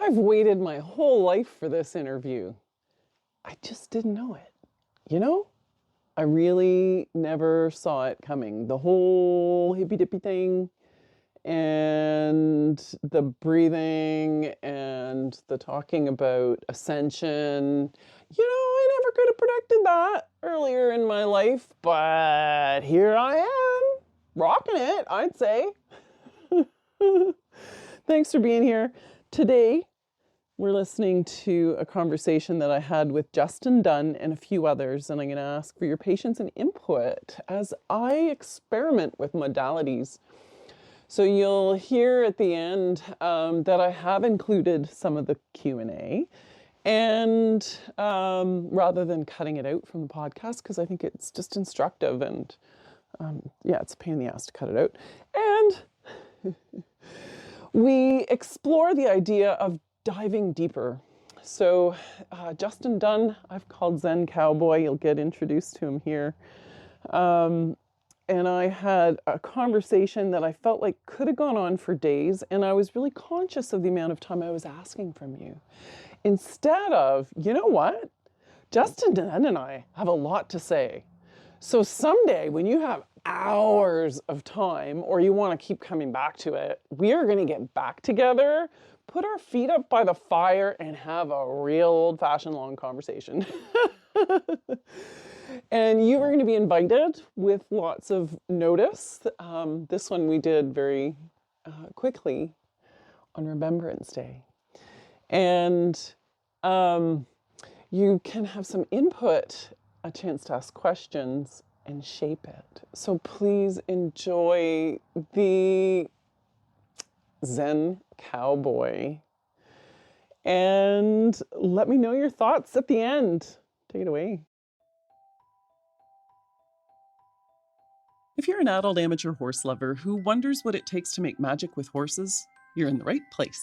I've waited my whole life for this interview. I just didn't know it. You know, I really never saw it coming. The whole hippy dippy thing and the breathing and the talking about ascension. I never could have predicted that earlier in my life, but here I am, rocking it, I'd say. Thanks for being here. Today, we're listening to a conversation that I had with Justin Dunn and a few others, and I'm going to ask for your patience and input as I experiment with modalities. So you'll hear at the end that I have included some of the Q&A, and rather than cutting it out from the podcast, because I think it's just instructive, and yeah, it's a pain in the ass to cut it out. And we explore the idea of diving deeper. So Justin Dunn, I've called Zen Cowboy. You'll get introduced to him here. And I had a conversation that I felt like could have gone on for days, and I was really conscious of the amount of time I was asking from you. Instead of, you know what? Justin Dunn and I have a lot to say. So someday when you have hours of time or you want to keep coming back to it, we are going to get back together, put our feet up by the fire, and have a real old-fashioned long conversation. And you are going to be invited with lots of notice. This one we did very quickly on Remembrance Day. And you can have some input, a chance to ask questions, and shape it. So please enjoy the Zen Cowboy. And let me know your thoughts at the end. Take it away. If you're an adult amateur horse lover who wonders what it takes to make magic with horses, you're in the right place.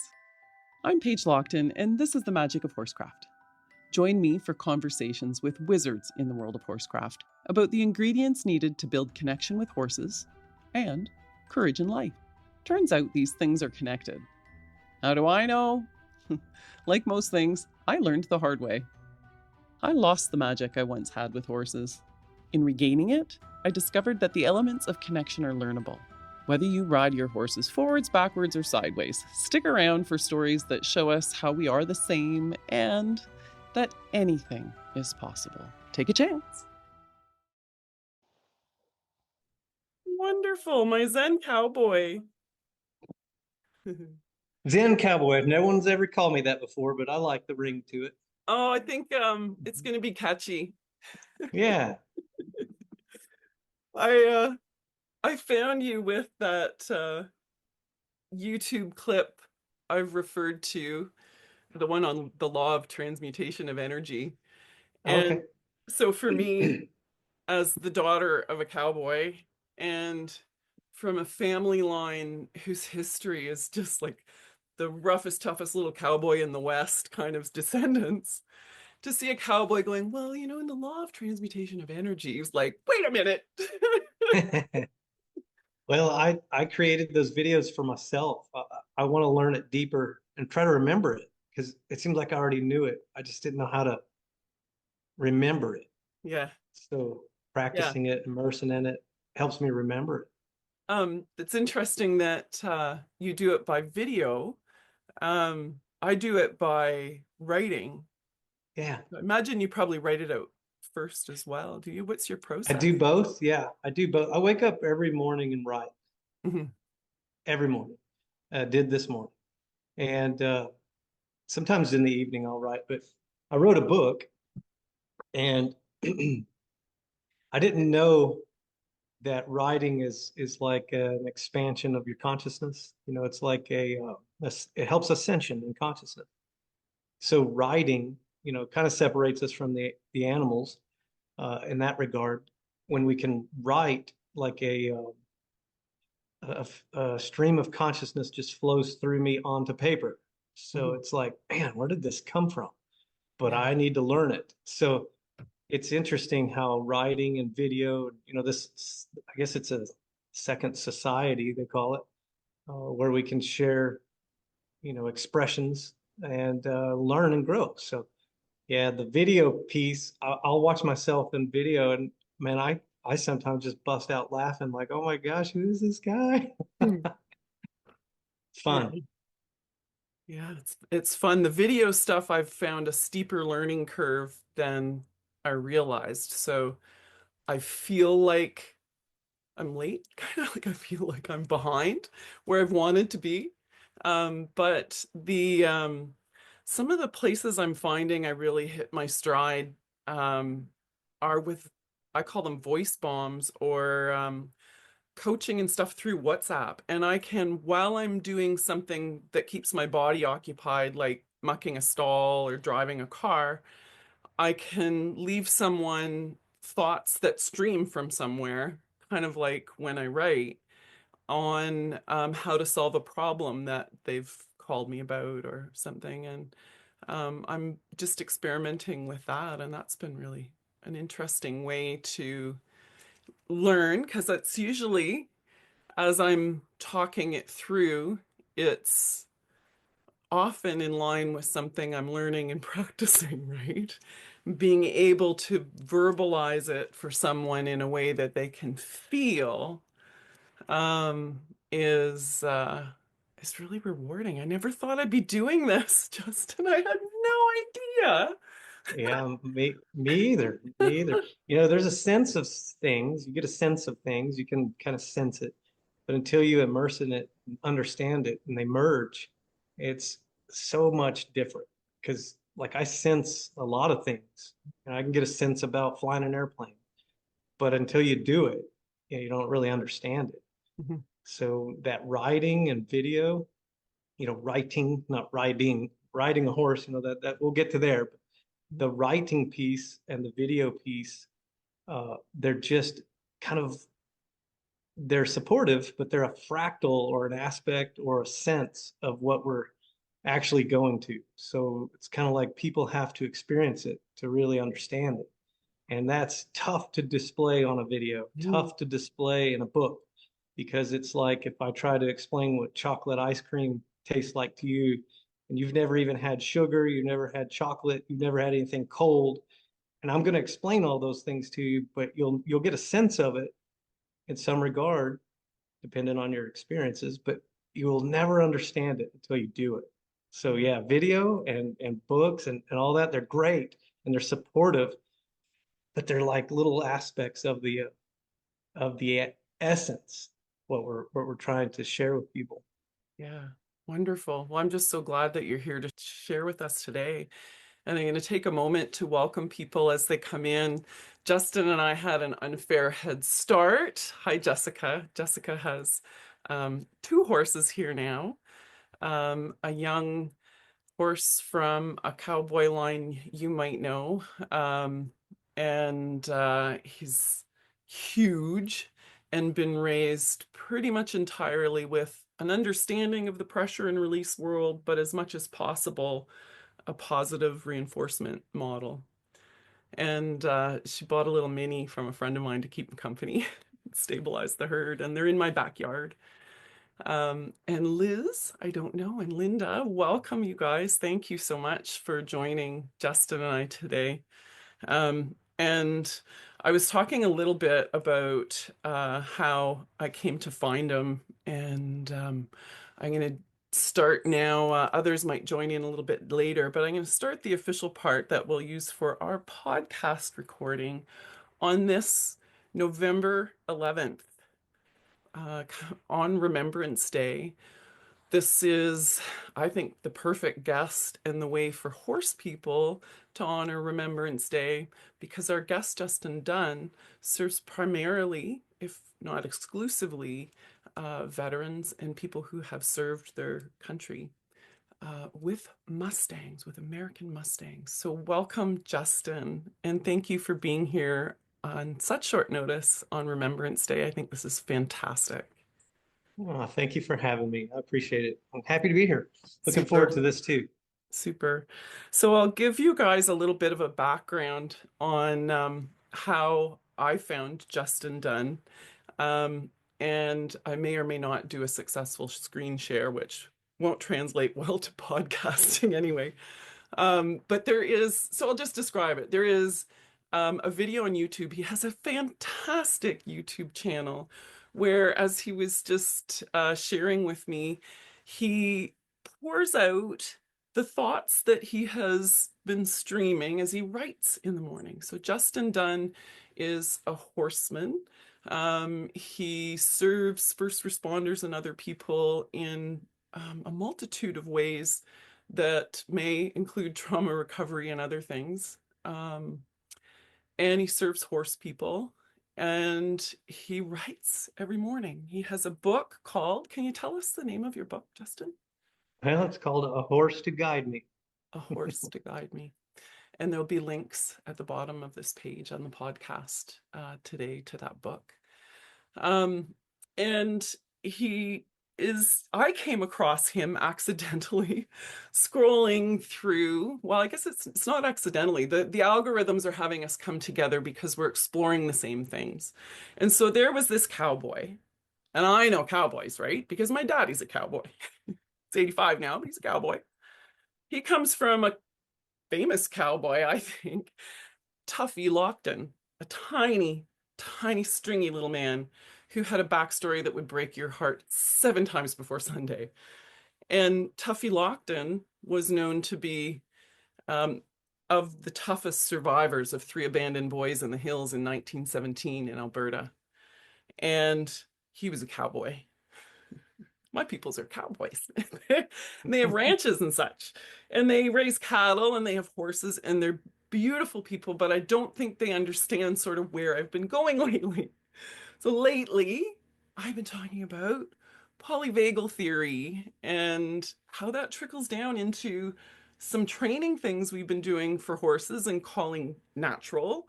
I'm Paige Lockton, and this is the magic of Horsecraft. Join me for conversations with wizards in the world of horsecraft about the ingredients needed to build connection with horses and courage in life. Turns out these things are connected. How do I know? Like most things, I learned the hard way. I lost the magic I once had with horses. In regaining it, I discovered that the elements of connection are learnable. Whether you ride your horses forwards, backwards, or sideways, stick around for stories that show us how we are the same and that anything is possible. Take a chance. Wonderful, my Zen Cowboy. Zen Cowboy. No one's ever called me that before, but I like the ring to it. Oh, I think it's going to be catchy. Yeah. I found you with that YouTube clip I've referred to, the one on the law of transmutation of energy. And Okay. so for me, as the daughter of a cowboy and from a family line whose history is just like the roughest, toughest little cowboy in the West kind of descendants, to see a cowboy going, well, in the law of transmutation of energy, he was like, wait a minute. Well, I created those videos for myself. I want to learn it deeper and try to remember it because it seems like I already knew it. I just didn't know how to remember it. Yeah. So practicing it, immersing in it helps me remember it. It's interesting that you do it by video. I do it by writing. Yeah. I imagine you probably write it out first as well. Do you? What's your process? I do both. Yeah, I do both. I wake up every morning and write. Mm-hmm. Every morning. Did this morning. And sometimes in the evening I'll write, but I wrote a book and I didn't know that writing is like an expansion of your consciousness. It's like it helps ascension in consciousness. So writing, kind of separates us from the animals in that regard. When we can write, like a stream of consciousness just flows through me onto paper. So it's like, man, where did this come from? But I need to learn it. So it's interesting how writing and video, this, I guess it's a second society, they call it, where we can share, expressions and learn and grow. So yeah, the video piece, I'll watch myself in video, and man, I sometimes just bust out laughing like, oh my gosh, who is this guy? Hmm. It's Yeah. fun. Yeah, it's fun. The video stuff I've found a steeper learning curve than I realized. So I feel like I'm late, kind of like I feel like I'm behind where I've wanted to be. But the some of the places I'm finding I really hit my stride um, are with, I call them voice bombs, or coaching and stuff through WhatsApp. And I can, while I'm doing something that keeps my body occupied, like mucking a stall or driving a car, I can leave someone thoughts that stream from somewhere, kind of like when I write, on how to solve a problem that they've called me about or something. And I'm just experimenting with that. And that's been really an interesting way to learn, because it's usually, as I'm talking it through, it's often in line with something I'm learning and practicing, right? Being able to verbalize it for someone in a way that they can feel um, is is really rewarding. I never thought I'd be doing this, Justin. I had no idea. Yeah, me either. Me either. You know, there's a sense of things. You get a sense of things. You can kind of sense it, but until you immerse in it, understand it, and they merge, it's so much different. Because like I sense a lot of things, and I can get a sense about flying an airplane, but until you do it, you don't really understand it. Mhm. So that writing and video, writing, not riding, riding a horse, that we'll get to there. But the writing piece and the video piece, they're just kind of they're supportive, but they're a fractal or an aspect or a sense of what we're actually going to. So it's kind of like people have to experience it to really understand it. And that's tough to display on a video, Mm. tough to display in a book, because it's like if I try to explain what chocolate ice cream tastes like to you, and you've never even had sugar, you've never had chocolate, you've never had anything cold, and I'm going to explain all those things to you, but you'll get a sense of it in some regard, depending on your experiences, but you will never understand it until you do it. So yeah, video and books and all that, they're great and they're supportive, but they're like little aspects of the essence, what we're trying to share with people. Yeah, wonderful. Well, I'm just so glad that you're here to share with us today. And I'm going to take a moment to welcome people as they come in. Justin and I had an unfair head start. Hi, Jessica. Jessica has two horses here now. A young horse from a cowboy line you might know. Um, and he's huge and been raised pretty much entirely with an understanding of the pressure and release world, but as much as possible, a positive reinforcement model. And she bought a little mini from a friend of mine to keep him company, stabilize the herd, and they're in my backyard. And Liz, I don't know, and Linda, welcome you guys. Thank you so much for joining Justin and I today. And I was talking a little bit about how I came to find him, and I'm going to start now. Others might join in a little bit later, but I'm going to start the official part that we'll use for our podcast recording on this November 11th, uh, on Remembrance Day. This is, I think, the perfect guest and the way for horse people to honor Remembrance Day, because our guest, Justin Dunn, serves primarily, if not exclusively, veterans and people who have served their country with Mustangs, with American Mustangs. So, welcome, Justin, and thank you for being here on such short notice on Remembrance Day. I think this is fantastic. Oh, thank you for having me. I appreciate it. I'm happy to be here. Looking forward Super. to this too. Super. So I'll give you guys a little bit of a background on how I found Justin Dunn. Um, and I may or may not do a successful screen share, which won't translate well to podcasting anyway. But there is, so I'll just describe it. There is a video on YouTube. He has a fantastic YouTube channel where, as he was just sharing with me, he pours out the thoughts that he has been streaming as he writes in the morning. So Justin Dunn is a horseman. He serves first responders and other people in a multitude of ways that may include trauma recovery and other things. And he serves horse people and he writes every morning. He has a book called, can you tell us the name of your book, Justin? Well, it's called A Horse to Guide Me. A Horse to Guide Me. And there'll be links at the bottom of this page on the podcast today to that book. And he I came across him accidentally scrolling through, well, I guess it's not accidentally. The algorithms are having us come together because we're exploring the same things. And so there was this cowboy, and I know cowboys, right? Because my daddy's a cowboy. He's 85 now, but he's a cowboy. He comes from a famous cowboy, I think, Toughy Lockton, a tiny, tiny, stringy little man who had a backstory that would break your heart 7 times before Sunday. And Toughy Lockton was known to be of the toughest survivors of 3 abandoned boys in the hills in 1917 in Alberta. And he was a cowboy. My peoples are cowboys. And they have ranches and such. And they raise cattle and they have horses and they're beautiful people, but I don't think they understand sort of where I've been going lately. So lately, I've been talking about polyvagal theory and how that trickles down into some training things we've been doing for horses and calling natural.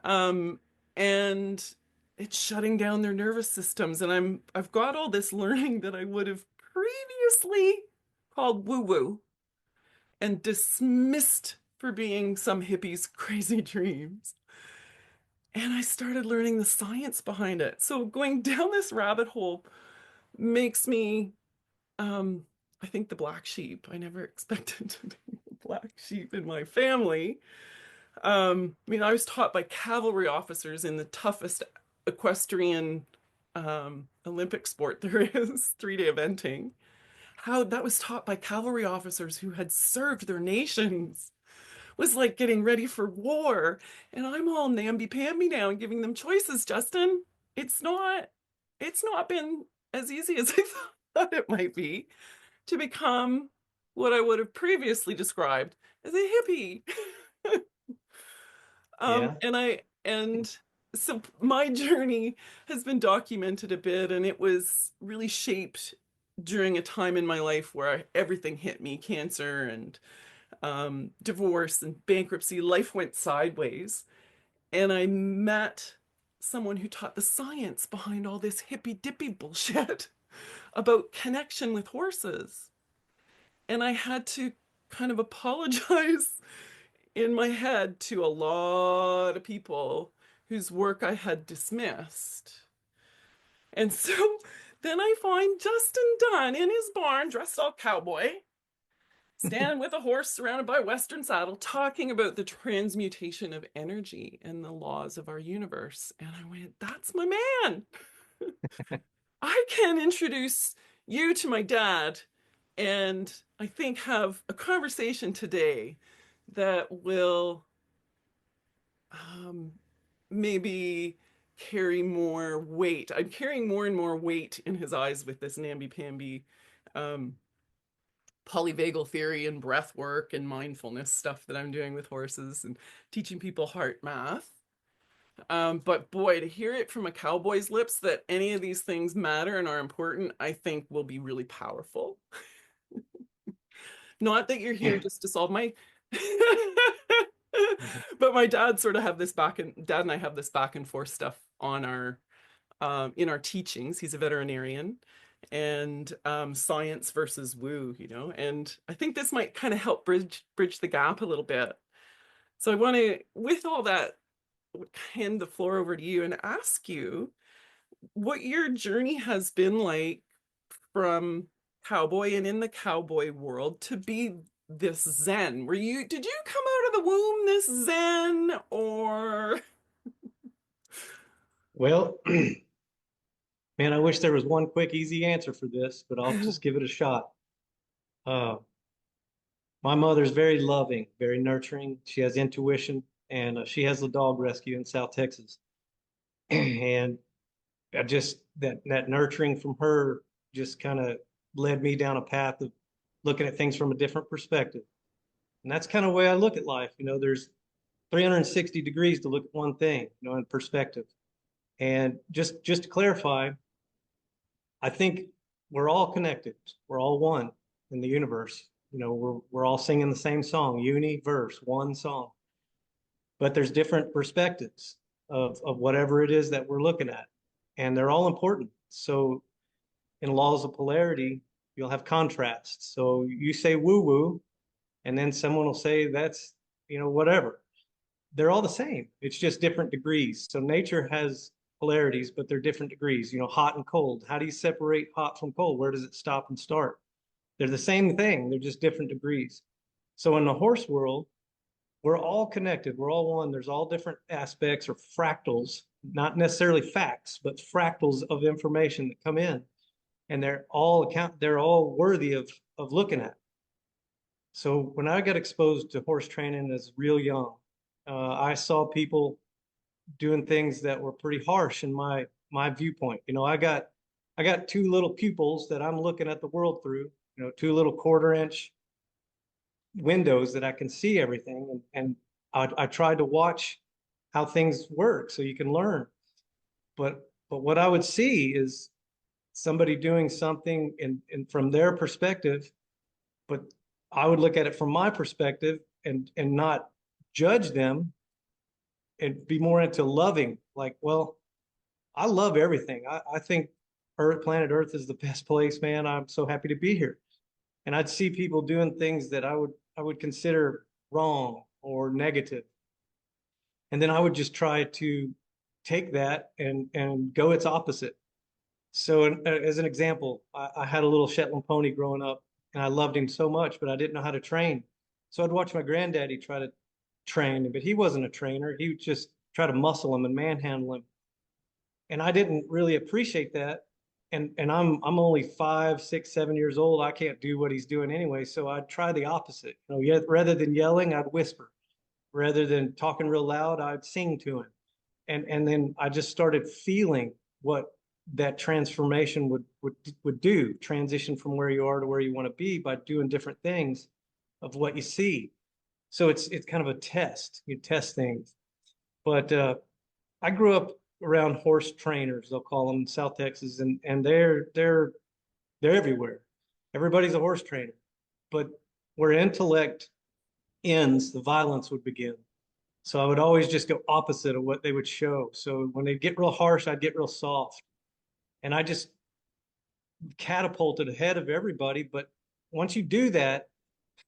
And it's shutting down their nervous systems. And I've got all this learning that I would have previously called woo-woo and dismissed for being some hippie's crazy dreams. And I started learning the science behind it. So going down this rabbit hole makes me, I think, the black sheep. I never expected to be the black sheep in my family. I mean, I was taught by cavalry officers in the toughest equestrian Olympic sport there is, 3-day eventing, how that was taught by cavalry officers who had served their nations. Was like getting ready for war. And I'm all namby-pamby now and giving them choices, Justin. It's not, it's not been as easy as I thought it might be to become what I would have previously described as a hippie. Yeah. And so my journey has been documented a bit, and it was really shaped during a time in my life where everything hit me, cancer and divorce and bankruptcy. Life went sideways. And I met someone who taught the science behind all this hippy dippy bullshit about connection with horses. And I had to kind of apologize in my head to a lot of people whose work I had dismissed. And so then I find Justin Dunn in his barn, dressed all cowboy, standing with a horse surrounded by Western saddle, talking about the transmutation of energy and the laws of our universe. And I went, that's my man. I can introduce you to my dad and I think have a conversation today that will maybe carry more weight. I'm carrying more and more weight in his eyes with this namby-pamby polyvagal theory and breath work and mindfulness stuff that I'm doing with horses and teaching people heart math. But boy, to hear it from a cowboy's lips that any of these things matter and are important, I think will be really powerful. Not that you're here just to solve my but my dad sort of have this dad and I have this back and forth stuff on our in our teachings. He's a veterinarian and science versus woo, you know, and I think this might kind of help bridge the gap a little bit. So I want to, with all that, hand the floor over to you and ask you what your journey has been like from cowboy and in the cowboy world to be this Zen? Did you come out of the womb this Zen, or? Well, man, I wish there was one quick, easy answer for this, but I'll just give it a shot. Uh, my mother's very loving, very nurturing. She has intuition, and she has a dog rescue in South Texas. And I just that nurturing from her just kind of led me down a path of looking at things from a different perspective. And that's kind of the way I look at life. There's 360 degrees to look at one thing, in perspective. And just to clarify, I think we're all connected. We're all one in the universe. We're all singing the same song, universe, one song. But there's different perspectives of whatever it is that we're looking at. And they're all important. So in laws of polarity, you'll have contrasts. So you say woo-woo, and then someone will say that's, whatever. They're all the same. It's just different degrees. So nature has polarities, but they're different degrees, hot and cold. How do you separate hot from cold? Where does it stop and start? They're the same thing. They're just different degrees. So in the horse world, we're all connected. We're all one. There's all different aspects or fractals, not necessarily facts, but fractals of information that come in. And they're all worthy of looking at. So when I got exposed to horse training as real young, I saw people doing things that were pretty harsh in my viewpoint. I got two little pupils that I'm looking at the world through, two little 1/4 inch windows that I can see everything. And I tried to watch how things work so you can learn. But what I would see is somebody doing something from their perspective, but I would look at it from my perspective and not judge them and be more into loving. Like, well, I love everything. I think planet Earth is the best place, man. I'm so happy to be here. And I'd see people doing things that I would consider wrong or negative. And then I would just try to take that and go its opposite. So as an example, I had a little Shetland pony growing up, and I loved him so much, but I didn't know how to train. So I'd watch my granddaddy try to train him, but he wasn't a trainer. He would just try to muscle him and manhandle him. And I didn't really appreciate that. And I'm only 5, 6, 7 years old. I can't do what he's doing anyway. So I'd try the opposite. Rather than yelling, I'd whisper. Rather than talking real loud, I'd sing to him. And then I just started feeling what that transformation would do, transition from where you are to where you want to be by doing different things of what you see. So it's kind of a test. You test things. But I grew up around horse trainers, they'll call them, in South Texas, and they're everywhere. Everybody's a horse trainer. But where intellect ends, the violence would begin. So I would always just go opposite of what they would show. So when they get real harsh, I'd get real soft. And I just catapulted ahead of everybody. But once you do that,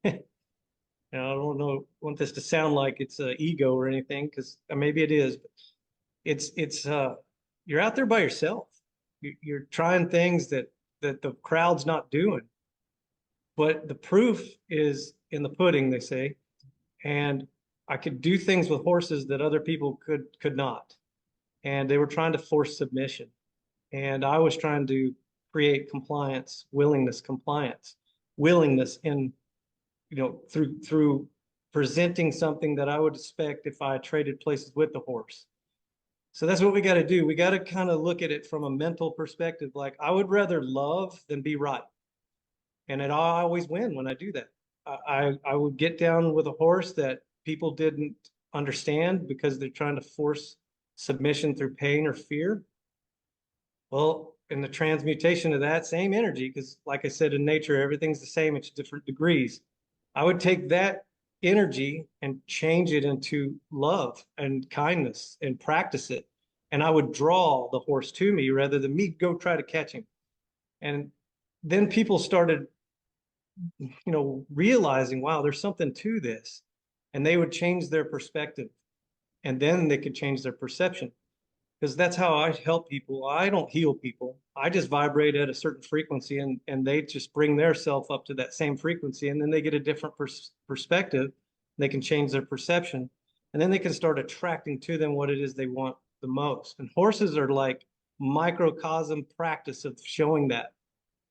I don't want this to sound like it's ego or anything, because maybe it is. But it's you're out there by yourself. You're trying things that the crowd's not doing. But the proof is in the pudding, they say. And I could do things with horses that other people could not. And they were trying to force submission. And I was trying to create compliance, willingness in, through presenting something that I would expect if I traded places with the horse. So that's what we got to do. We got to kind of look at it from a mental perspective. Like, I would rather love than be right. And I always win when I do that. I would get down with a horse that people didn't understand because they're trying to force submission through pain or fear. Well, in the transmutation of that same energy, because like I said, in nature, everything's the same, it's different degrees. I would take that energy and change it into love and kindness and practice it. And I would draw the horse to me rather than me go try to catch him. And then people started, realizing, wow, there's something to this. And they would change their perspective. And then they could change their perception. because that's how I help people. I don't heal people. I just vibrate at a certain frequency, and they just bring their self up to that same frequency, and then they get a different perspective. They can change their perception, and then they can start attracting to them what it is they want the most. And horses are like microcosm practice of showing that.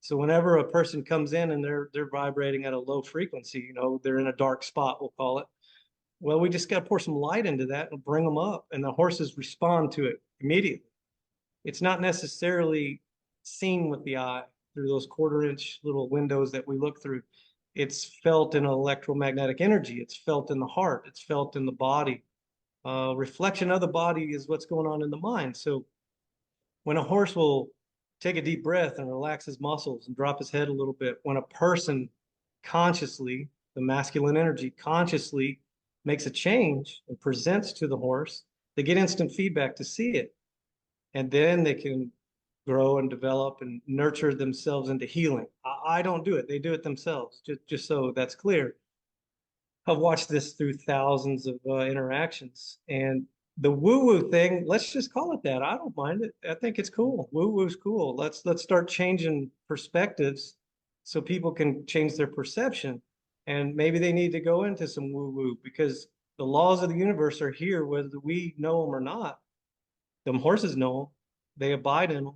So whenever a person comes in and they're vibrating at a low frequency, you know, they're in a dark spot, we'll call it. Well, we just got to pour some light into that and bring them up, and the horses respond to it immediately. It's not necessarily seen with the eye through those quarter-inch little windows that we look through. It's felt in electromagnetic energy. It's felt in the heart. It's felt in the body. Reflection of the body is what's going on in the mind. So when a horse will take a deep breath and relax his muscles and drop his head a little bit, when a person consciously, the masculine energy consciously makes a change and presents to the horse, they get instant feedback to see it. And then they can grow and develop and nurture themselves into healing. I don't do it. They do it themselves, just so that's clear. I've watched this through thousands of interactions. And the woo-woo thing, let's just call it that. I don't mind it. I think it's cool. Woo-woo's cool. Let's start changing perspectives so people can change their perception. And maybe they need to go into some woo-woo, because the laws of the universe are here, whether we know them or not. Them horses know them. They abide in them.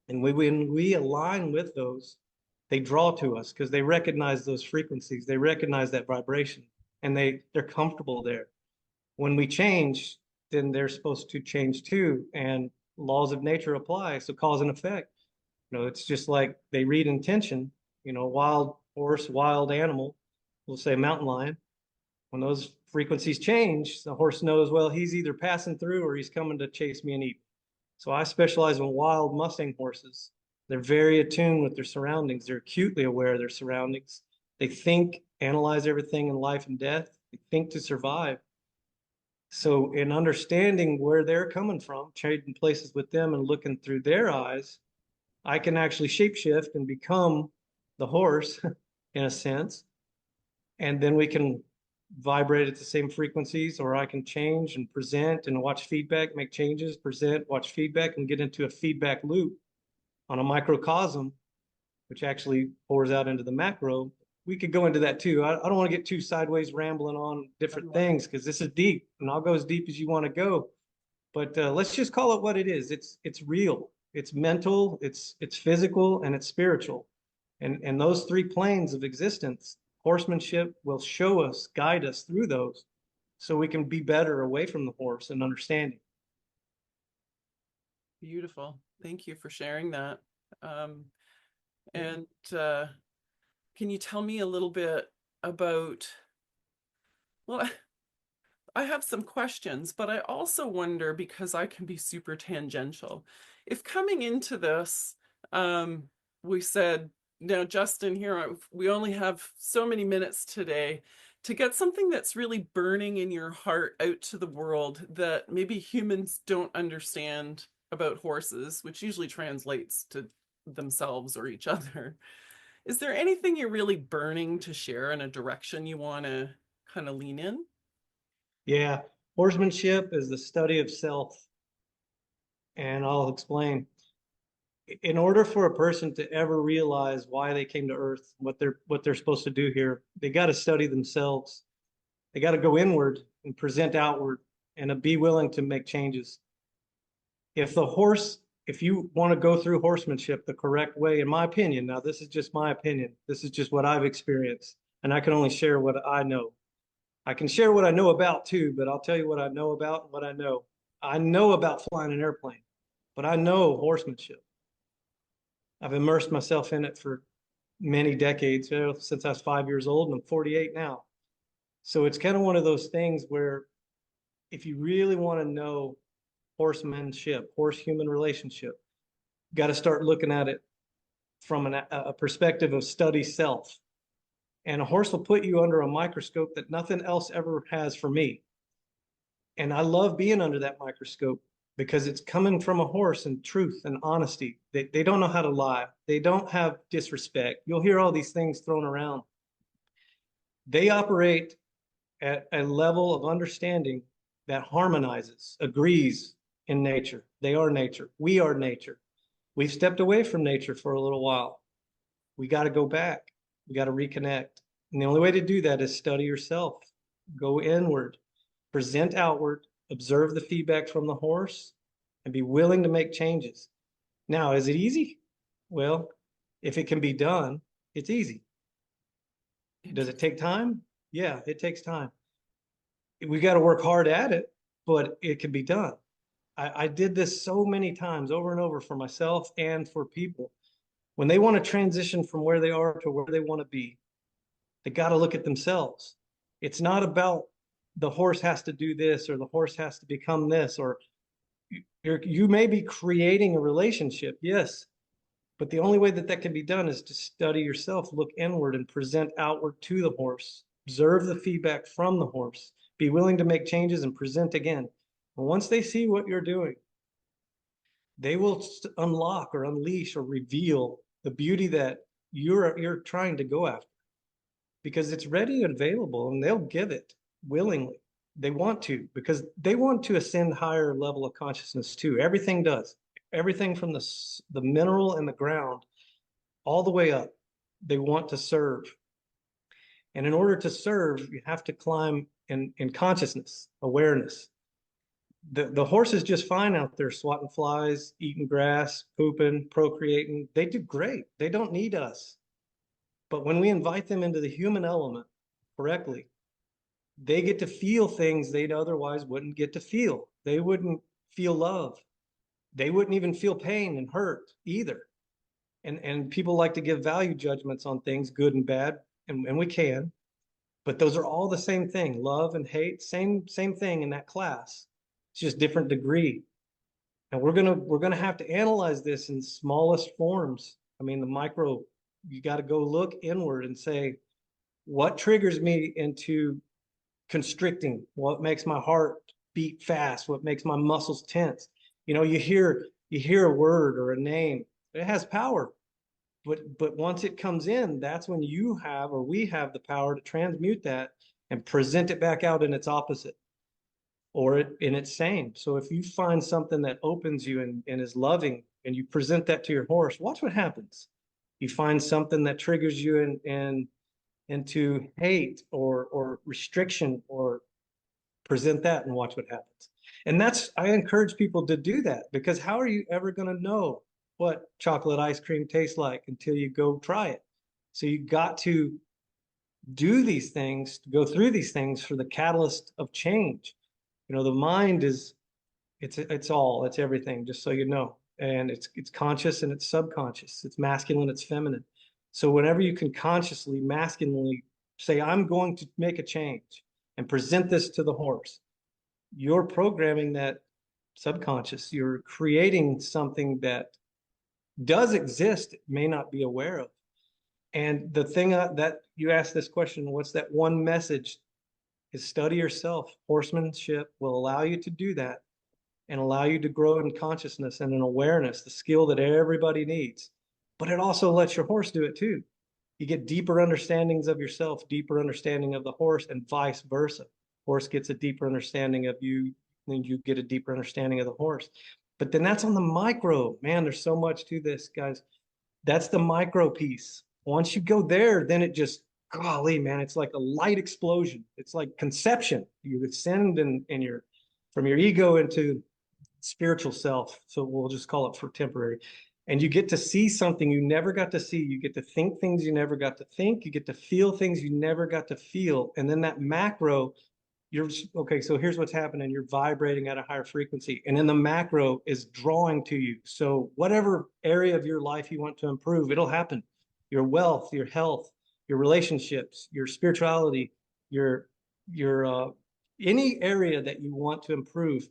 And when we align with those, they draw to us because they recognize those frequencies. They recognize that vibration, and they're comfortable there. When we change, then they're supposed to change too. And laws of nature apply. So cause and effect. You know, it's just like they read intention. You know, wild horse, wild animal, we'll say mountain lion. When those frequencies change, the horse knows, well, he's either passing through or he's coming to chase me and eat. So I specialize in wild Mustang horses. They're very attuned with their surroundings. They're acutely aware of their surroundings. They think, analyze everything in life and death. They think to survive. So in understanding where they're coming from, trading places with them and looking through their eyes, I can actually shapeshift and become the horse in a sense. And then we can vibrate at the same frequencies, or I can change and present and watch feedback, make changes, present, watch feedback, and get into a feedback loop on a microcosm, which actually pours out into the macro. We could go into that too. I don't want to get too sideways rambling on different things, because this is deep, and I'll go as deep as you want to go. But let's just call it what it is. It's real. It's mental. It's physical, and it's spiritual. And those three planes of existence, horsemanship will show us, guide us through those, so we can be better away from the horse and understanding. Beautiful. Thank you for sharing that. And can you tell me a little bit about, well, I have some questions, but I also wonder, because I can be super tangential, if coming into this, we said, now Justin, here, we only have so many minutes today to get something that's really burning in your heart out to the world that maybe humans don't understand about horses, which usually translates to themselves or each other. Is there anything you're really burning to share in a direction you want to kind of lean in? Yeah, horsemanship is the study of self. And I'll explain. In order for a person to ever realize why they came to Earth, what they're supposed to do here, they got to study themselves. They got to go inward and present outward, and be willing to make changes. If you want to go through horsemanship the correct way, in my opinion, now this is just my opinion, this is just what I've experienced, and I can only share what I know. I can share what I know about too, but I'll tell you what I know about and what I know. I know about flying an airplane, but I know horsemanship. I've immersed myself in it for many decades, since I was 5 years old, and I'm 48 now. So it's kind of one of those things where if you really want to know horsemanship, horse-human relationship, you got to start looking at it from a perspective of study self. And a horse will put you under a microscope that nothing else ever has for me. And I love being under that microscope, because it's coming from a horse and truth and honesty. They don't know how to lie. They don't have disrespect. You'll hear all these things thrown around. They operate at a level of understanding that harmonizes, agrees, in nature. They are nature. We are nature. We've stepped away from nature for a little while. We got to go back. We got to reconnect. And the only way to do that is study yourself. Go inward, present outward, observe the feedback from the horse, and be willing to make changes. Now, is it easy? Well, if it can be done, it's easy. Does it take time? Yeah, it takes time. We got to work hard at it, but it can be done. I did this so many times over and over for myself and for people. When they want to transition from where they are to where they want to be, they got to look at themselves. It's not about the horse has to do this or the horse has to become this, or you may be creating a relationship, yes, but the only way that that can be done is to study yourself, look inward, and present outward to the horse. Observe the feedback from the horse. Be willing to make changes and present again. And once they see what you're doing, they will unlock or unleash or reveal the beauty that you're trying to go after, because it's ready and available, and they'll give it willingly. They want to, because they want to ascend higher level of consciousness too. Everything does. Everything from the mineral and the ground all the way up. They want to serve. And in order to serve, you have to climb in consciousness, awareness. The horse is just fine out there swatting flies, eating grass, pooping, procreating. They do great. They don't need us. But when we invite them into the human element correctly, they get to feel things they otherwise wouldn't get to feel. They wouldn't feel love. They wouldn't even feel pain and hurt either. And people like to give value judgments on things, good and bad, and we can, but those are all the same thing. Love and hate, same thing in that class. It's just different degree. And we're gonna have to analyze this in smallest forms. I mean, the micro, you got to go look inward and say, what triggers me into constricting? What makes my heart beat fast? What makes my muscles tense? You know, you hear a word or a name, it has power. But once it comes in, that's when you have, or we have, the power to transmute that and present it back out in its opposite, or in its same. So if you find something that opens you and is loving, and you present that to your horse, watch what happens. You find something that triggers you into hate or restriction, or present that and watch what happens. And I encourage people to do that, because how are you ever going to know what chocolate ice cream tastes like until you go try it? So you got to do these things, to go through these things for the catalyst of change. You know, the mind is, it's everything, just so you know. And it's conscious and it's subconscious. It's masculine, it's feminine. So whenever you can consciously, masculinely say, I'm going to make a change and present this to the horse, you're programming that subconscious. You're creating something that does exist, may not be aware of. And the thing that you asked this question, what's that one message, is study yourself. Horsemanship will allow you to do that and allow you to grow in consciousness and in awareness, the skill that everybody needs. But it also lets your horse do it too. You get deeper understandings of yourself, deeper understanding of the horse, and vice versa. Horse gets a deeper understanding of you, and you get a deeper understanding of the horse. But then that's on the micro. Man, there's so much to this, guys. That's the micro piece. Once you go there, then it just, golly, man, it's like a light explosion. It's like conception. You ascend from your ego into spiritual self. So we'll just call it for temporary. And you get to see something you never got to see. You get to think things you never got to think. You get to feel things you never got to feel. And then that macro, okay, so here's what's happening. You're vibrating at a higher frequency. And then the macro is drawing to you. So whatever area of your life you want to improve, it'll happen. Your wealth, your health, your relationships, your spirituality, your any area that you want to improve.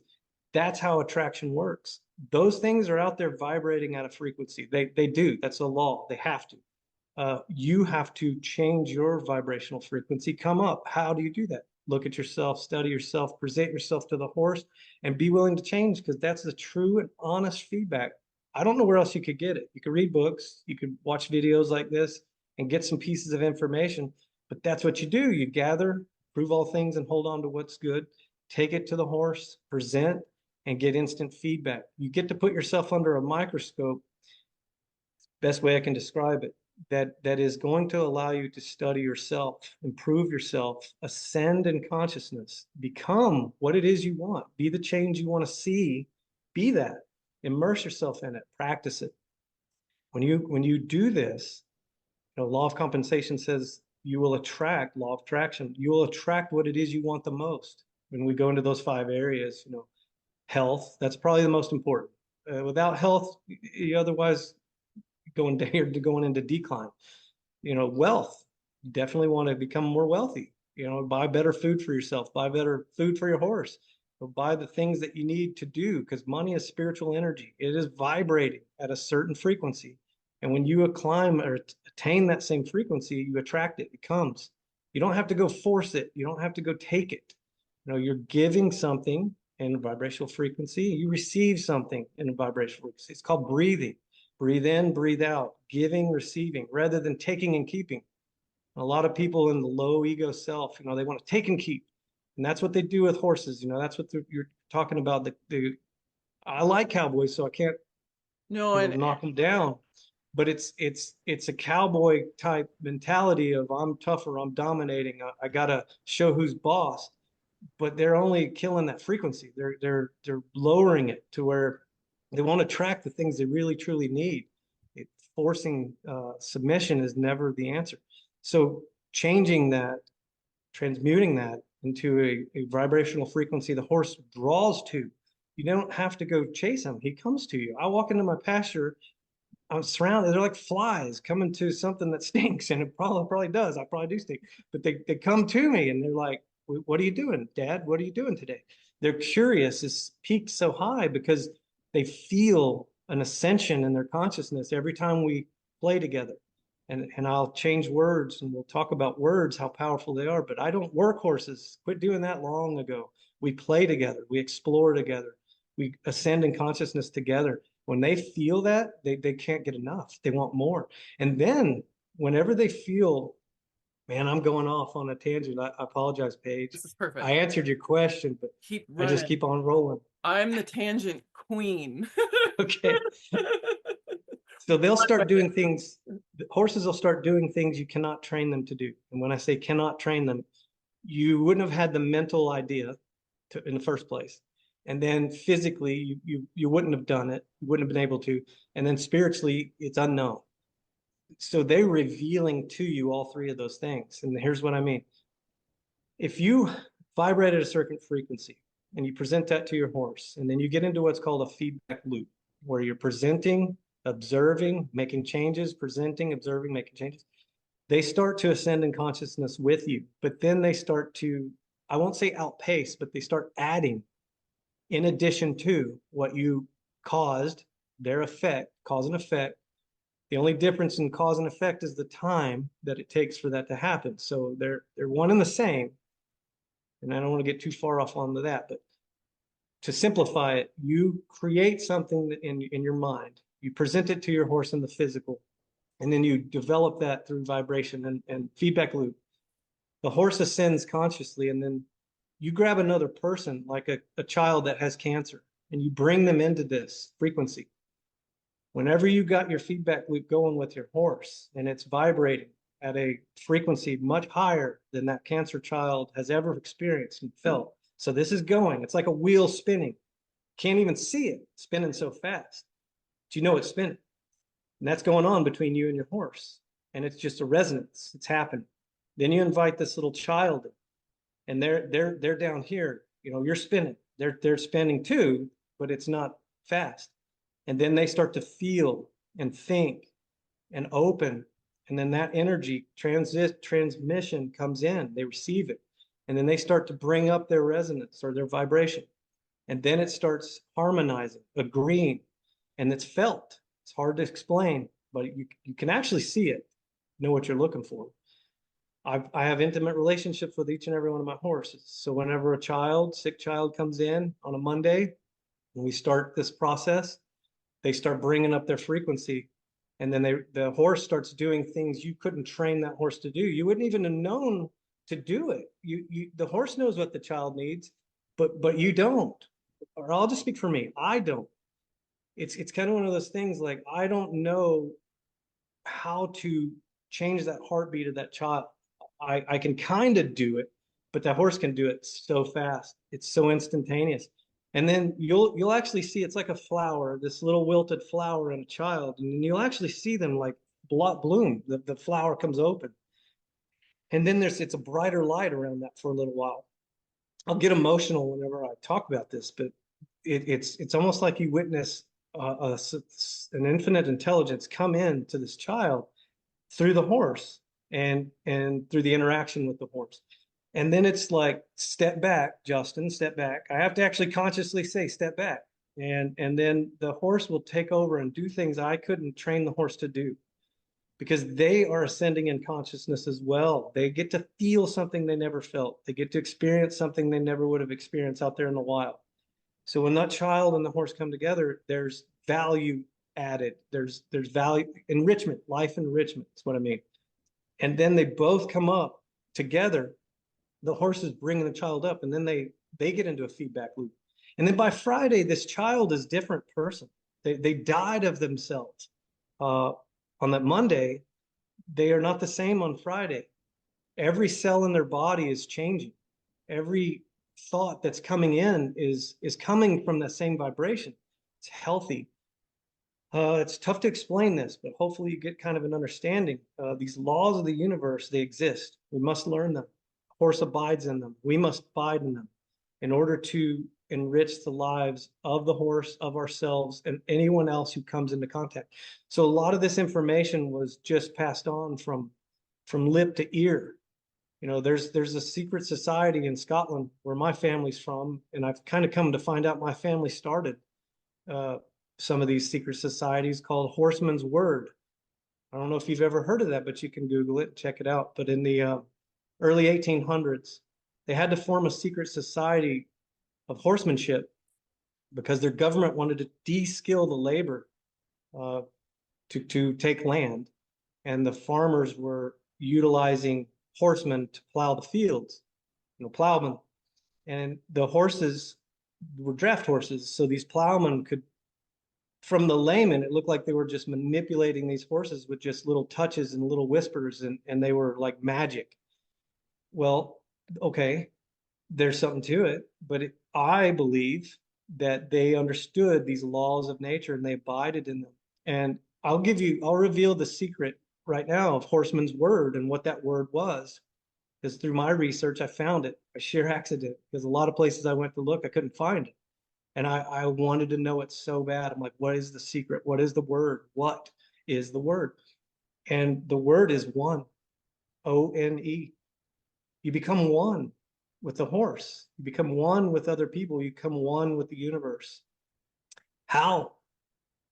That's how attraction works. Those things are out there vibrating at a frequency. They do. That's a law. They have to. You have to change your vibrational frequency, come up. How do you do that? Look at yourself, study yourself, present yourself to the horse, and be willing to change, because that's the true and honest feedback. I don't know where else you could get it. You could read books, you could watch videos like this and get some pieces of information, but that's what you do. You gather, prove all things, and hold on to what's good. Take it to the horse, present, and get instant feedback. You get to put yourself under a microscope, best way I can describe it, that is going to allow you to study yourself, improve yourself, ascend in consciousness, become what it is you want, be the change you want to see, be that, immerse yourself in it, practice it. When you do this, law of compensation says you will attract, law of attraction, you will attract what it is you want the most. When we go into those 5 areas, health, that's probably the most important. Without health, you otherwise going into decline. Wealth, you definitely want to become more wealthy. Buy better food for yourself, buy better food for your horse, buy the things that you need to do, because money is spiritual energy. It is vibrating at a certain frequency. And when you climb or attain that same frequency, you attract it. It comes. You don't have to go force it. You don't have to go take it. You're giving something in a vibrational frequency. You receive something in a vibrational frequency. It's called breathing. Breathe in, breathe out, giving, receiving, rather than taking and keeping. A lot of people in the low ego self, they want to take and keep. And that's what they do with horses. That's what you're talking about. I like cowboys, so I can't knock them down. But it's a cowboy type mentality of I'm tougher, I'm dominating, I gotta show who's boss. But they're only killing that frequency. They're lowering it to where they won't attract the things they really truly need. Forcing submission is never the answer. So changing that, transmuting that into a vibrational frequency the horse draws to. You don't have to go chase him. He comes to you. I walk into my pasture, I'm surrounded. They're like flies coming to something that stinks, and it probably does. I probably do stink, but they come to me and they're like, "What are you doing, Dad? What are you doing today?" They're curious. It's peaked so high because they feel an ascension in their consciousness every time we play together. And I'll change words and we'll talk about words, how powerful they are. But I don't work horses. Quit doing that long ago. We play together. We explore together. We ascend in consciousness together. When they feel that, they can't get enough. They want more. And then whenever they feel, man, I'm going off on a tangent. I apologize, Paige. This is perfect. I answered your question, but Keep I just running. keep on rolling. I'm the tangent queen. Okay. So they'll start doing things, horses will start doing things you cannot train them to do. And when I say cannot train them, you wouldn't have had the mental idea in the first place. And then physically, you wouldn't have done it. You wouldn't have been able to. And then spiritually, it's unknown. So they're revealing to you all 3 of those things. And here's what I mean. If you vibrate at a certain frequency and you present that to your horse, and then you get into what's called a feedback loop, where you're presenting, observing, making changes, presenting, observing, making changes, they start to ascend in consciousness with you. But then they start to, I won't say outpace, but they start adding in addition to what you caused, their effect, cause and effect. The only difference in cause and effect is the time that it takes for that to happen. So they're one and the same. And I don't want to get too far off onto that, but to simplify it, you create something in your mind, you present it to your horse in the physical, and then you develop that through vibration and feedback loop. The horse ascends consciously, and then you grab another person, like a child that has cancer, and you bring them into this frequency. Whenever you got your feedback loop going with your horse and it's vibrating at a frequency much higher than that cancer child has ever experienced and felt. So this is going, it's like a wheel spinning. Can't even see it spinning so fast. But you know it's spinning. And that's going on between you and your horse. And it's just a resonance. It's happening. Then you invite this little child in, and they're down here. You're spinning. They're spinning too, but it's not fast. And then they start to feel and think and open. And then that energy transmission comes in. They receive it. And then they start to bring up their resonance or their vibration. And then it starts harmonizing, agreeing, and it's felt. It's hard to explain, but you can actually see it, know what you're looking for. I have intimate relationships with each and every one of my horses. So whenever a sick child comes in on a Monday, when we start this process, they start bringing up their frequency, and then the horse starts doing things you couldn't train that horse to do. You wouldn't even have known to do it. The horse knows what the child needs, but you don't. or I'll just speak for me. I don't. It's kind of one of those things like I don't know how to change that heartbeat of that child. I can kind of do it, but that horse can do it so fast. It's so instantaneous. And then you'll actually see it's like a flower, this little wilted flower in a child, and then you'll actually see them like bloom. The flower comes open, and then it's a brighter light around that for a little while. I'll get emotional whenever I talk about this, but it's almost like you witness an infinite intelligence come in to this child through the horse and through the interaction with the horse. And then it's like, step back, Justin, step back. I have to actually consciously say, step back. And then the horse will take over and do things I couldn't train the horse to do because they are ascending in consciousness as well. They get to feel something they never felt. They get to experience something they never would have experienced out there in the wild. So when that child and the horse come together, there's value added. There's value enrichment, life enrichment is what I mean. And then they both come up together. The horse is bringing the child up, and then they get into a feedback loop. And then by Friday, this child is a different person. They died of themselves. On that Monday, they are not the same on Friday. Every cell in their body is changing. Every thought that's coming in is coming from that same vibration. It's healthy. It's tough to explain this, but hopefully you get kind of an understanding. These laws of the universe, they exist. We must learn them. Horse abides in them. We must abide in them in order to enrich the lives of the horse, of ourselves, and anyone else who comes into contact. So a lot of this information was just passed on from lip to ear. You know, there's a secret society in Scotland where my family's from, and I've kind of come to find out my family started some of these secret societies called Horseman's Word. I don't know if you've ever heard of that, but you can Google it, check it out. But in the early 1800s, they had to form a secret society of horsemanship because their government wanted to de-skill the labor to take land, and the farmers were utilizing horsemen to plow the fields, plowmen, and the horses were draft horses, so these plowmen could, from the layman, it looked like they were just manipulating these horses with just little touches and little whispers, and they were like magic. Well, okay, there's something to it, but I believe that they understood these laws of nature and they abided in them. And I'll reveal the secret right now of Horseman's Word and what that word was. Because through my research, I found it by sheer accident. Because a lot of places I went to look, I couldn't find it. And I wanted to know it so bad. I'm like, what is the secret? What is the word? What is the word? And the word is one, O-N-E. You become one with the horse. You become one with other people. You become one with the universe. How?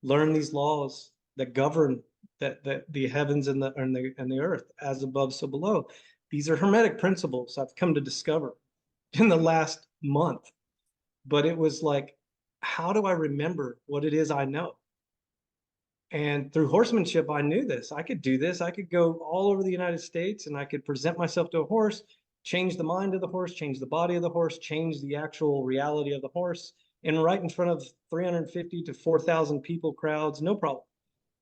Learn these laws that govern that the heavens and the earth, as above, so below. These are hermetic principles I've come to discover in the last month. But it was like, how do I remember what it is I know? And through horsemanship, I knew this. I could do this. I could go all over the United States and I could present myself to a horse, change the mind of the horse, change the body of the horse, change the actual reality of the horse, and right in front of 350 to 4,000 people crowds, no problem.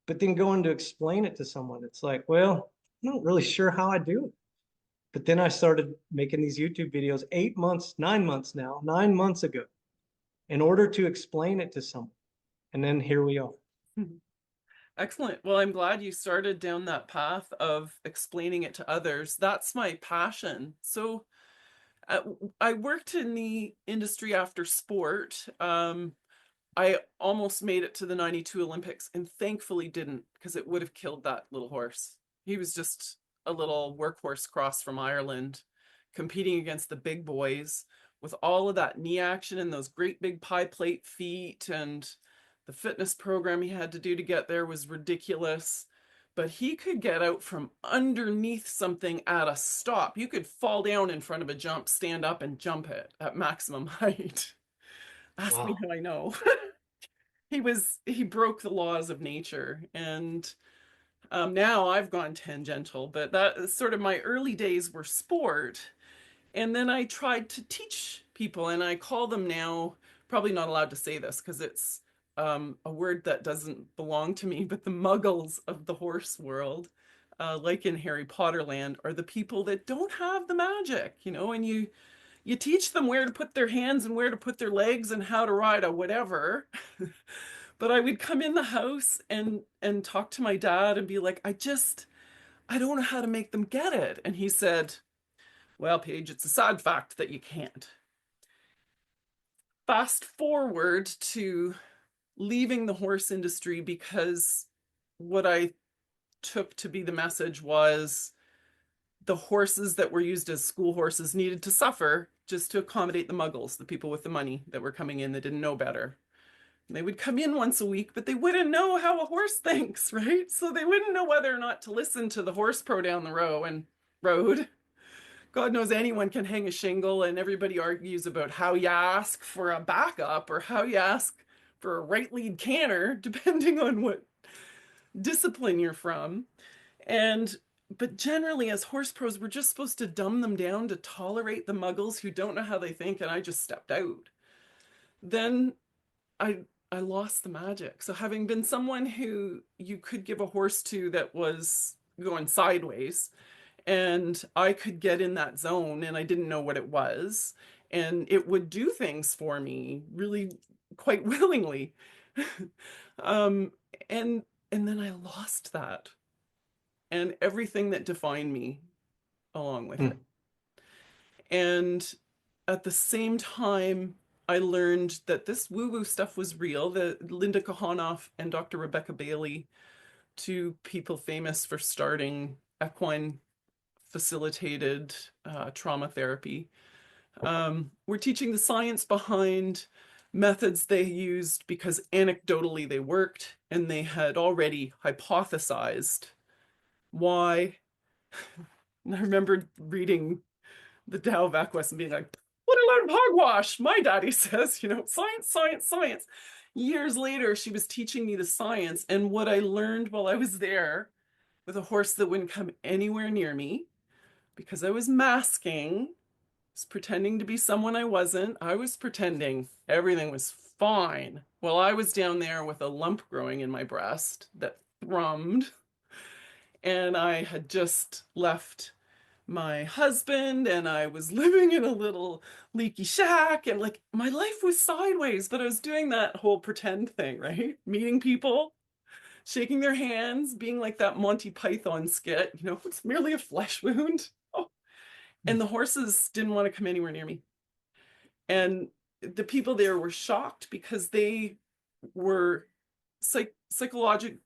But then going to explain it to someone, it's like, well, I'm not really sure how I do it. But then I started making these YouTube videos 9 months ago, in order to explain it to someone. And then here we are. Excellent. Well, I'm glad you started down that path of explaining it to others. That's my passion. So I worked in the industry after sport. I almost made it to the 92 Olympics and thankfully didn't, because it would have killed that little horse. He was just a little workhorse cross from Ireland competing against the big boys with all of that knee action and those great big pie plate feet, and the fitness program he had to do to get there was ridiculous. But he could get out from underneath something at a stop. You could fall down in front of a jump, stand up and jump it at maximum height. Ask me Wow. how I know. He broke the laws of nature, and now I've gone tangential, but that sort of my early days were sport. And then I tried to teach people, and I call them now probably not allowed to say this because it's a word that doesn't belong to me, but the muggles of the horse world, like in Harry Potter land, are the people that don't have the magic, and you teach them where to put their hands and where to put their legs and how to ride a whatever. But I would come in the house and talk to my dad and be like, I don't know how to make them get it. And he said, well, Paige, it's a sad fact that you can't. Fast forward to leaving the horse industry because what I took to be the message was the horses that were used as school horses needed to suffer just to accommodate the muggles, the people with the money that were coming in that didn't know better. And they would come in once a week, but they wouldn't know how a horse thinks, right? So they wouldn't know whether or not to listen to the horse pro down the road. God knows anyone can hang a shingle, and everybody argues about how you ask for a backup or how you ask for a right lead canter, depending on what discipline you're from. And but generally, as horse pros, we're just supposed to dumb them down to tolerate the muggles who don't know how they think, and I just stepped out. Then I I lost the magic. So having been someone who you could give a horse to that was going sideways, and I could get in that zone and I didn't know what it was, and it would do things for me really quite willingly. um and and then I lost that and everything that defined me along with it. Mm. And at the same time, I learned that this woo-woo stuff was real. That Linda Kahanoff and Dr. Rebecca Bailey, two people famous for starting equine facilitated trauma therapy, were teaching the science behind methods they used because anecdotally they worked, and they had already hypothesized why. And I remember reading the Tao of Equus and being like, what a load of hogwash. My daddy says, science, science, science. Years later, she was teaching me the science. And what I learned while I was there with a horse that wouldn't come anywhere near me because I was masking, was pretending to be someone I wasn't. I was pretending everything was fine. Well, I was down there with a lump growing in my breast that thrummed. And I had just left my husband and I was living in a little leaky shack, and like my life was sideways, but I was doing that whole pretend thing, right? Meeting people, shaking their hands, being like that Monty Python skit, it's merely a flesh wound. Oh. And the horses didn't want to come anywhere near me. And the people there were shocked because they were psychological,